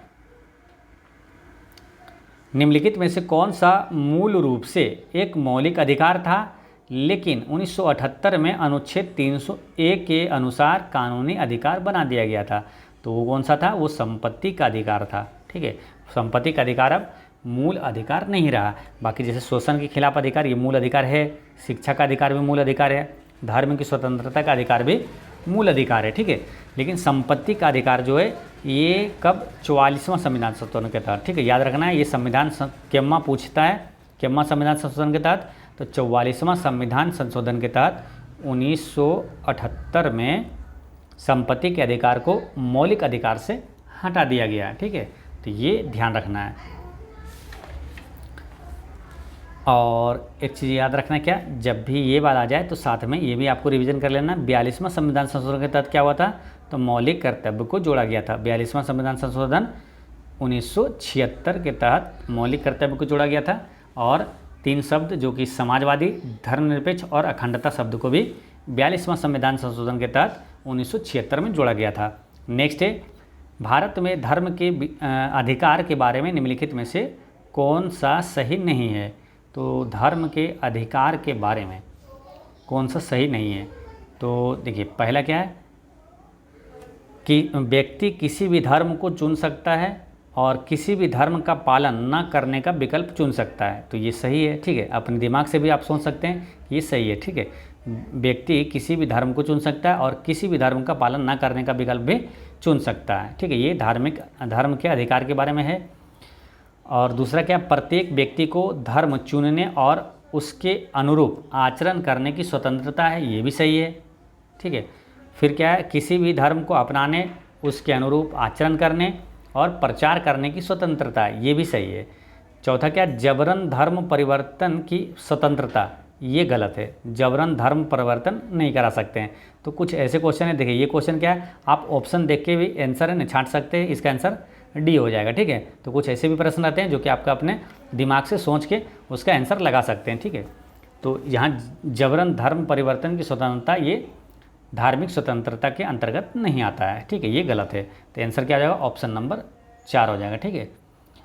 Speaker 1: निम्नलिखित में से कौन सा मूल रूप से एक मौलिक अधिकार था लेकिन 1978 में अनुच्छेद 301 के अनुसार कानूनी अधिकार बना दिया गया था? तो वो कौन सा था? वो संपत्ति का अधिकार था। ठीक है, संपत्ति का अधिकार अब मूल अधिकार नहीं रहा। बाकी जैसे शोषण के खिलाफ अधिकार ये मूल अधिकार है, शिक्षा का अधिकार भी मूल अधिकार है, धर्म की स्वतंत्रता का अधिकार भी मूल अधिकार है। ठीक है, लेकिन संपत्ति का अधिकार जो है ये कब 44वां संविधान संशोधन के तहत, ठीक है याद रखना है, ये संविधान केम्मा पूछता है, केम्मा संविधान संशोधन के तहत, तो 44वां संविधान संशोधन के तहत 1978 में संपत्ति के अधिकार को मौलिक अधिकार से हटा दिया गया है। ठीक है, तो ये ध्यान रखना है। और एक चीज़ याद रखना क्या, जब भी ये बात आ जाए तो साथ में ये भी आपको रिवीजन कर लेना। 42वां संविधान संशोधन के तहत क्या हुआ था? तो मौलिक कर्तव्य को जोड़ा गया था। 42वां संविधान संशोधन 1976 के तहत मौलिक कर्तव्य को जोड़ा गया था, और 3 शब्द जो कि समाजवादी, धर्मनिरपेक्ष और अखंडता शब्द को भी 42वां संविधान संशोधन के तहत 1976 में जोड़ा गया था। नेक्स्ट है, भारत में धर्म के अधिकार के बारे में निम्नलिखित में से कौन सा सही नहीं है? तो धर्म के अधिकार के बारे में कौन सा सही नहीं है? तो देखिए, पहला क्या है कि व्यक्ति किसी भी धर्म को चुन सकता है और किसी भी धर्म का पालन न करने का विकल्प चुन सकता है। तो ये सही है। ठीक है, अपने दिमाग से भी आप सोच सकते हैं ये सही है। ठीक है, व्यक्ति किसी भी धर्म को चुन सकता है और किसी भी धर्म का पालन न करने का विकल्प भी चुन सकता है। ठीक है, ये धर्म के अधिकार के बारे में है। और दूसरा क्या, प्रत्येक व्यक्ति को धर्म चुनने और उसके अनुरूप आचरण करने की स्वतंत्रता है, ये भी सही है। ठीक है, फिर क्या है, किसी भी धर्म को अपनाने, उसके अनुरूप आचरण करने और प्रचार करने की स्वतंत्रता है, ये भी सही है। चौथा क्या, जबरन धर्म परिवर्तन की स्वतंत्रता, ये गलत है। जबरन धर्म परिवर्तन नहीं करा सकते हैं। तो कुछ ऐसे क्वेश्चन है, देखिए ये क्वेश्चन क्या है, आप ऑप्शन देख के भी आंसर है ना छांट सकते हैं, इसका आंसर डी हो जाएगा। ठीक है, तो कुछ ऐसे भी प्रश्न रहते हैं जो कि आपका अपने दिमाग से सोच के उसका आंसर लगा सकते हैं। ठीक है, तो यहाँ जबरन धर्म परिवर्तन की स्वतंत्रता ये धार्मिक स्वतंत्रता के अंतर्गत नहीं आता है। ठीक है, ये गलत है। तो आंसर क्या हो जाएगा? ऑप्शन नंबर 4 हो जाएगा। ठीक है,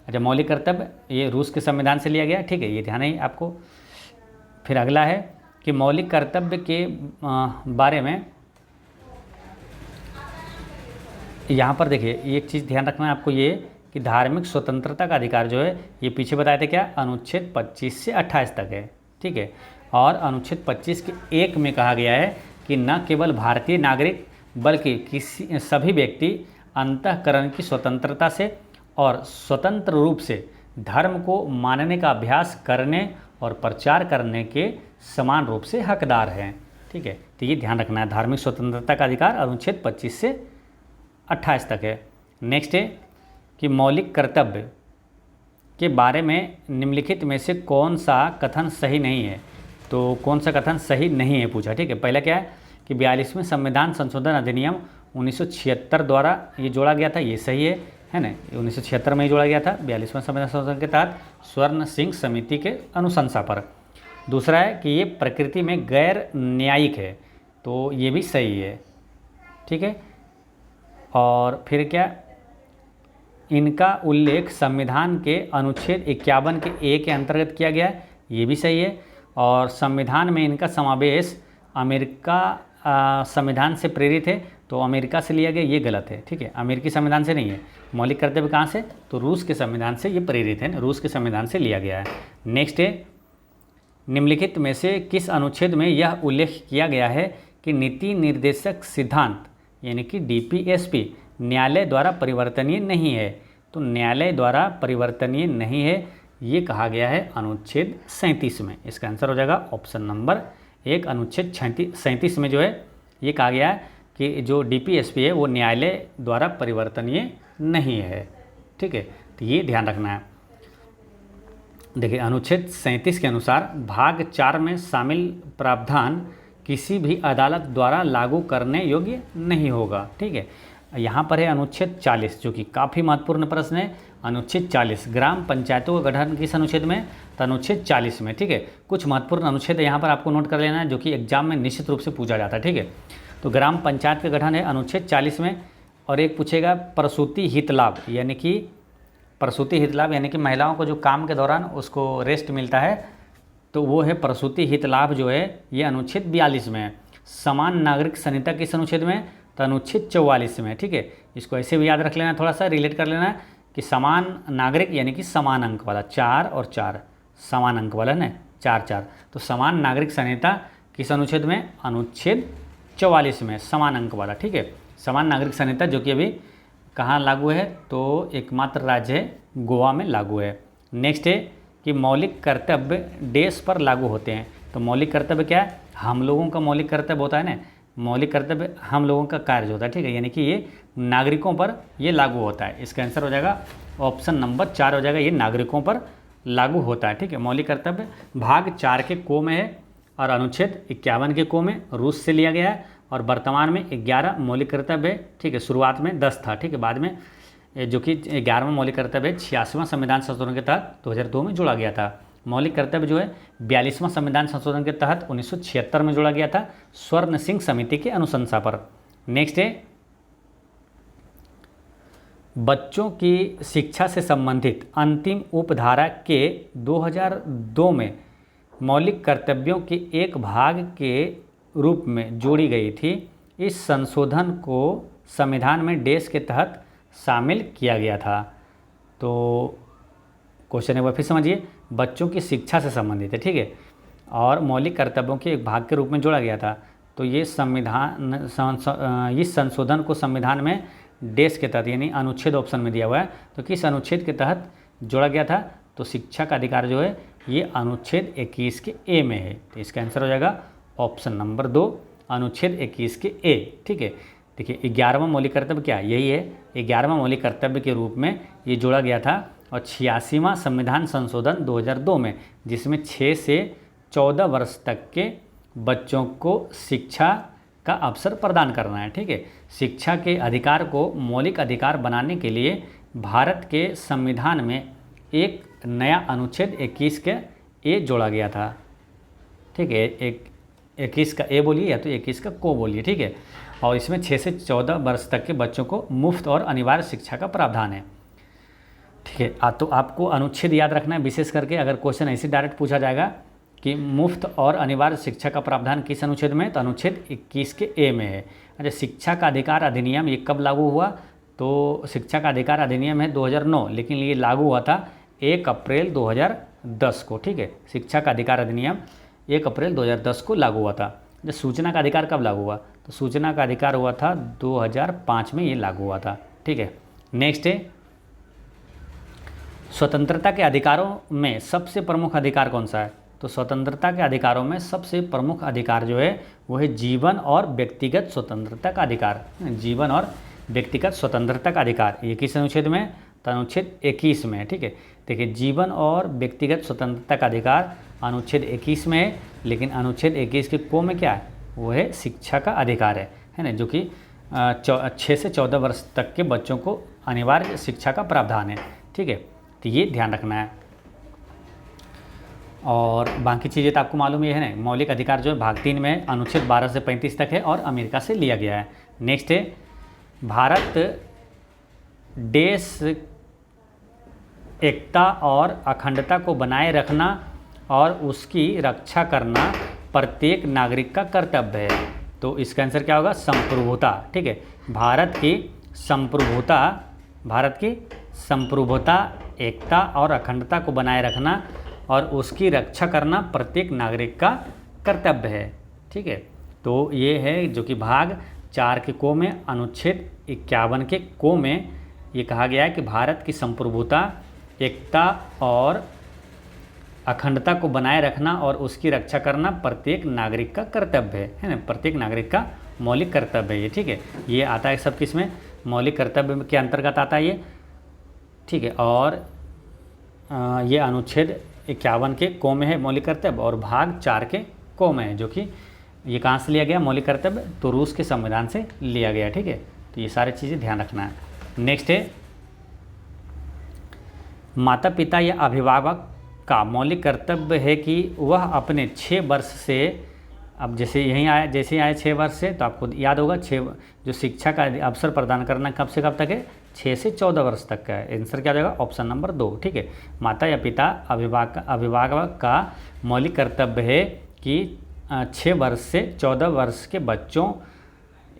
Speaker 1: अच्छा, मौलिक कर्तव्य ये रूस के संविधान से लिया गया। ठीक है, ये ध्यान है आपको। फिर अगला है कि मौलिक कर्तव्य के बारे में यहाँ पर देखिए एक चीज़ ध्यान रखना है आपको, ये कि धार्मिक स्वतंत्रता का अधिकार जो है ये पीछे बताए थे क्या, अनुच्छेद 25 से 28 तक है। ठीक है, और अनुच्छेद 25 के 1 में कहा गया है कि न केवल भारतीय नागरिक बल्कि सभी व्यक्ति अंतःकरण की स्वतंत्रता से और स्वतंत्र रूप से धर्म को मानने का अभ्यास करने और प्रचार करने के समान रूप से हकदार हैं। ठीक है, तो ये ध्यान रखना है, धार्मिक स्वतंत्रता का अधिकार अनुच्छेद 25 से 28 तक है। नेक्स्ट है कि मौलिक कर्तव्य के बारे में निम्नलिखित में से कौन सा कथन सही नहीं है? तो कौन सा कथन सही नहीं है पूछा। ठीक है, पहला क्या है कि 42वें संविधान संशोधन अधिनियम 1976 द्वारा ये जोड़ा गया था, ये सही है ना, 1976 में ही जोड़ा गया था 42वें संविधान संशोधन के तहत स्वर्ण सिंह समिति के अनुशंसा पर। दूसरा है कि ये प्रकृति में गैर न्यायिक है, तो ये भी सही है। ठीक है, और फिर क्या, इनका उल्लेख संविधान के अनुच्छेद 51 के ए के अंतर्गत किया गया है, ये भी सही है। और संविधान में इनका समावेश अमेरिका संविधान से प्रेरित है, तो अमेरिका से लिया गया, ये गलत है। ठीक है, अमेरिकी संविधान से नहीं है। मौलिक कर्तव्य कहाँ से, तो रूस के संविधान से ये प्रेरित है, रूस के संविधान से लिया गया है। नेक्स्ट है, निम्नलिखित में से किस अनुच्छेद में यह उल्लेख किया गया है कि नीति निर्देशक सिद्धांत यानी कि DPSP न्यायालय द्वारा परिवर्तनीय नहीं है? तो न्यायालय द्वारा परिवर्तनीय नहीं है, ये कहा गया है अनुच्छेद 37 में। इसका आंसर हो जाएगा ऑप्शन नंबर 1, अनुच्छेद 37 में जो है ये कहा गया है कि जो DPSP है वो न्यायालय द्वारा परिवर्तनीय नहीं है। ठीक है, तो ये ध्यान रखना है। देखिए, अनुच्छेद 37 के अनुसार भाग 4 में शामिल प्रावधान किसी भी अदालत द्वारा लागू करने योग्य नहीं होगा। ठीक है, यहाँ पर है अनुच्छेद 40 जो कि काफ़ी महत्वपूर्ण प्रश्न है। अनुच्छेद 40 ग्राम पंचायतों का गठन किस अनुच्छेद में, तो अनुच्छेद 40 में। ठीक है, कुछ महत्वपूर्ण अनुच्छेद यहाँ पर आपको नोट कर लेना है जो कि एग्जाम में निश्चित रूप से पूछा जाता है। ठीक है, तो ग्राम पंचायत का गठन है अनुच्छेद 40 में। और एक पूछेगा प्रसूति हित लाभ, यानी कि प्रसूति हित लाभ यानी कि महिलाओं को जो काम के दौरान उसको रेस्ट मिलता है, तो वो है प्रसूति हित लाभ जो है ये अनुच्छेद 42 में है। समान नागरिक संहिता किस अनुच्छेद में, तो अनुच्छेद 44 में। ठीक है, इसको ऐसे भी याद रख लेना, थोड़ा सा रिलेट कर लेना कि समान नागरिक यानी कि समान अंक वाला, 4 और 4 समान अंक वाला ना, 4 तो समान नागरिक संहिता किस अनुच्छेद में, अनुच्छेद 44 में, समान अंक वाला। ठीक है, समान नागरिक संहिता जो कि अभी कहाँ लागू है, तो एकमात्र राज्य है गोवा में लागू है। नेक्स्ट है कि मौलिक कर्तव्य देश पर लागू होते हैं। तो मौलिक कर्तव्य क्या है, हम लोगों का मौलिक कर्तव्य होता है ना, मौलिक कर्तव्य हम लोगों का कार्य होता है। ठीक है, यानी कि ये नागरिकों पर ये लागू होता है। इसका आंसर हो जाएगा ऑप्शन नंबर 4 हो जाएगा, ये नागरिकों पर लागू होता है। ठीक है, मौलिक कर्तव्य भाग 4 के को में है और अनुच्छेद 51 के को में रूस से लिया गया है। और वर्तमान में 11 मौलिक कर्तव्य है। ठीक है, शुरुआत में 10 था। ठीक है, बाद में जो कि 11वां मौलिक कर्तव्य 86वां संविधान संशोधन के तहत 2002 में जोड़ा गया था। मौलिक कर्तव्य जो है 42वां संविधान संशोधन के तहत 1976 में जोड़ा गया था, स्वर्ण सिंह समिति की अनुशंसा पर। नेक्स्ट है बच्चों की शिक्षा से संबंधित अंतिम उपधारा के 2002 में मौलिक कर्तव्यों के एक भाग के रूप में जोड़ी गई थी। इस संशोधन को संविधान में देश के तहत शामिल किया गया था। तो क्वेश्चन एक बार फिर समझिए, बच्चों की शिक्षा से संबंधित है। ठीक है, और मौलिक कर्तव्यों के एक भाग के रूप में जोड़ा गया था। तो ये इस संशोधन को संविधान में देश के तहत यानी अनुच्छेद ऑप्शन में दिया हुआ है, तो किस अनुच्छेद के तहत जोड़ा गया था, तो शिक्षा का अधिकार जो है ये अनुच्छेद 21 के ए में है। तो इसका आंसर हो जाएगा ऑप्शन नंबर 2 अनुच्छेद 21 के ए। ठीक है, देखिए 11वां मौलिक कर्तव्य क्या यही है, 11वां मौलिक कर्तव्य के रूप में ये जोड़ा गया था। और 86वां संविधान संशोधन 2002 में, जिसमें 6 से 14 वर्ष तक के बच्चों को शिक्षा का अवसर प्रदान करना है। ठीक है, शिक्षा के अधिकार को मौलिक अधिकार बनाने के लिए भारत के संविधान में एक नया अनुच्छेद 21 के ए जोड़ा गया था। ठीक है, 21 का ए बोलिए या तो 21 का को बोलिए। ठीक है, और इसमें 6 से 14 वर्ष तक के बच्चों को मुफ्त और अनिवार्य शिक्षा का प्रावधान है। ठीक है, तो आपको अनुच्छेद याद रखना है, विशेष करके अगर क्वेश्चन ऐसे डायरेक्ट पूछा जाएगा कि मुफ्त और अनिवार्य शिक्षा का प्रावधान किस अनुच्छेद में, तो अनुच्छेद 21 के ए में है। अच्छा, शिक्षा का अधिकार अधिनियम ये कब लागू हुआ, तो शिक्षा का अधिकार अधिनियम है 2009, लेकिन ये लागू हुआ था 1 अप्रैल 2010 को। ठीक है, शिक्षा का अधिकार अधिनियम 1 अप्रैल 2010 को लागू हुआ था। जब सूचना का अधिकार कब लागू हुआ, तो सूचना का अधिकार हुआ था 2005 में ये लागू हुआ था। ठीक है, नेक्स्ट है स्वतंत्रता के अधिकारों में सबसे प्रमुख अधिकार कौन सा है, तो स्वतंत्रता के अधिकारों में सबसे प्रमुख अधिकार जो है वो है जीवन और व्यक्तिगत स्वतंत्रता का अधिकार। जीवन और व्यक्तिगत स्वतंत्रता का अधिकार ये किस अनुच्छेद में, तो अनुच्छेद 21 में है। ठीक है, देखिए जीवन और व्यक्तिगत स्वतंत्रता का अधिकार अनुच्छेद 21 में है, लेकिन अनुच्छेद 21 के को में क्या है, वो है शिक्षा का अधिकार है ना, जो कि 6 से 14 वर्ष तक के बच्चों को अनिवार्य शिक्षा का प्रावधान है। ठीक है, तो ये ध्यान रखना है। और बाकी चीज़ें तो आपको मालूम ही है ना, मौलिक अधिकार जो है भाग 3 में अनुच्छेद 12 से 35 तक है और अमेरिका से लिया गया है। नेक्स्ट है भारत देश एकता और अखंडता को बनाए रखना और उसकी रक्षा करना प्रत्येक नागरिक का कर्तव्य है। तो इसका आंसर क्या होगा, संप्रभुता। ठीक है, भारत की संप्रभुता एकता और अखंडता को बनाए रखना और उसकी रक्षा करना प्रत्येक नागरिक का कर्तव्य है। ठीक है, तो ये है जो कि भाग 4 के को में अनुच्छेद 51 के को में ये कहा गया है कि भारत की संप्रभुता एकता और अखंडता को बनाए रखना और उसकी रक्षा करना प्रत्येक नागरिक का कर्तव्य है ना, प्रत्येक नागरिक का मौलिक कर्तव्य है ये। ठीक है, ये आता है सब किसमें, मौलिक कर्तव्य के अंतर्गत आता है ये। ठीक है, और ये अनुच्छेद 51 के को में है मौलिक कर्तव्य और भाग 4 के को में है, जो कि ये कहाँ से लिया गया मौलिक कर्तव्य, तो रूस के संविधान से लिया गया। ठीक है, तो ये सारी चीज़ें ध्यान रखना है। नेक्स्ट है माता पिता या अभिभावक का मौलिक कर्तव्य है कि वह अपने 6 वर्ष से अब जैसे यहीं आया, जैसे आए 6 वर्ष से, तो आपको याद होगा 6 जो शिक्षा का अवसर प्रदान करना कब से कब तक है, 6 से 14 वर्ष तक का है। आंसर क्या हो जाएगा, ऑप्शन नंबर 2। ठीक है, माता या पिता अभिभावक का मौलिक कर्तव्य है कि 6 वर्ष से 14 वर्ष के बच्चों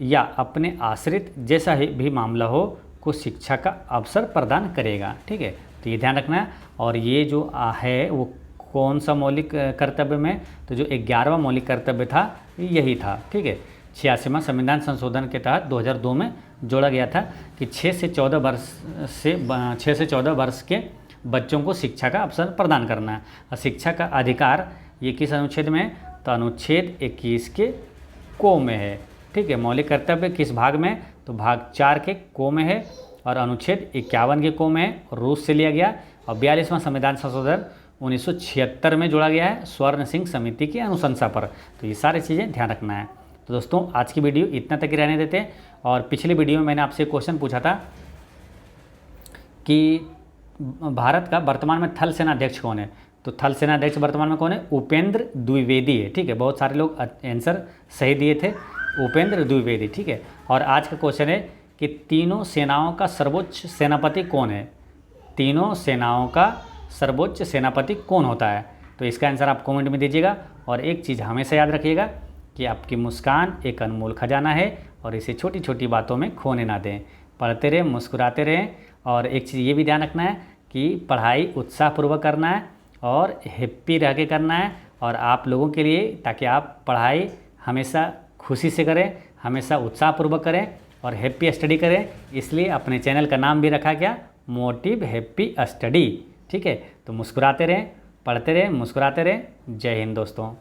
Speaker 1: या अपने आश्रित जैसा भी मामला हो को शिक्षा का अवसर प्रदान करेगा। ठीक है, तो ये ध्यान रखना है। और ये जो है वो कौन सा मौलिक कर्तव्य में, तो जो 11वां मौलिक कर्तव्य था यही था। ठीक है, 86वां संविधान संशोधन के तहत 2002 में जोड़ा गया था कि 6 से 14 वर्ष के बच्चों को शिक्षा का अवसर प्रदान करना है। और शिक्षा का अधिकार ये किस अनुच्छेद में है, तो अनुच्छेद 21 के को में है। ठीक है, मौलिक कर्तव्य किस भाग में, तो भाग 4 के को में है और अनुच्छेद 51 के को में है, रूस से लिया गया। और 42वां संविधान संशोधन 1976 में जोड़ा गया है स्वर्ण सिंह समिति की अनुशंसा पर। तो ये सारी चीज़ें ध्यान रखना है। तो दोस्तों आज की वीडियो इतना तक ही रहने देते हैं। और पिछले वीडियो में मैंने आपसे क्वेश्चन पूछा था कि भारत का वर्तमान में थल सेनाध्यक्ष कौन है, तो थल सेनाध्यक्ष वर्तमान में कौन है, उपेंद्र द्विवेदी है। ठीक है, बहुत सारे लोग आंसर सही दिए थे, उपेंद्र द्विवेदी। ठीक है, और आज का क्वेश्चन है कि तीनों सेनाओं का सर्वोच्च सेनापति कौन है, तीनों सेनाओं का सर्वोच्च सेनापति कौन होता है। तो इसका आंसर आप कमेंट में दीजिएगा। और एक चीज़ हमेशा याद रखिएगा कि आपकी मुस्कान एक अनमोल खजाना है और इसे छोटी छोटी बातों में खोने ना दें। पढ़ते रहें, मुस्कुराते रहें। और एक चीज़ ये भी ध्यान रखना है कि पढ़ाई उत्साहपूर्वक करना है और हैप्पी रह के करना है और आप लोगों के लिए, ताकि आप पढ़ाई हमेशा खुशी से करें, हमेशा उत्साहपूर्वक करें और हैप्पी स्टडी करें। इसलिए अपने चैनल का नाम भी रखा क्या, मोटिव हैप्पी स्टडी। ठीक है, तो मुस्कुराते रहें, पढ़ते रहें, मुस्कुराते रहें। जय हिंद दोस्तों।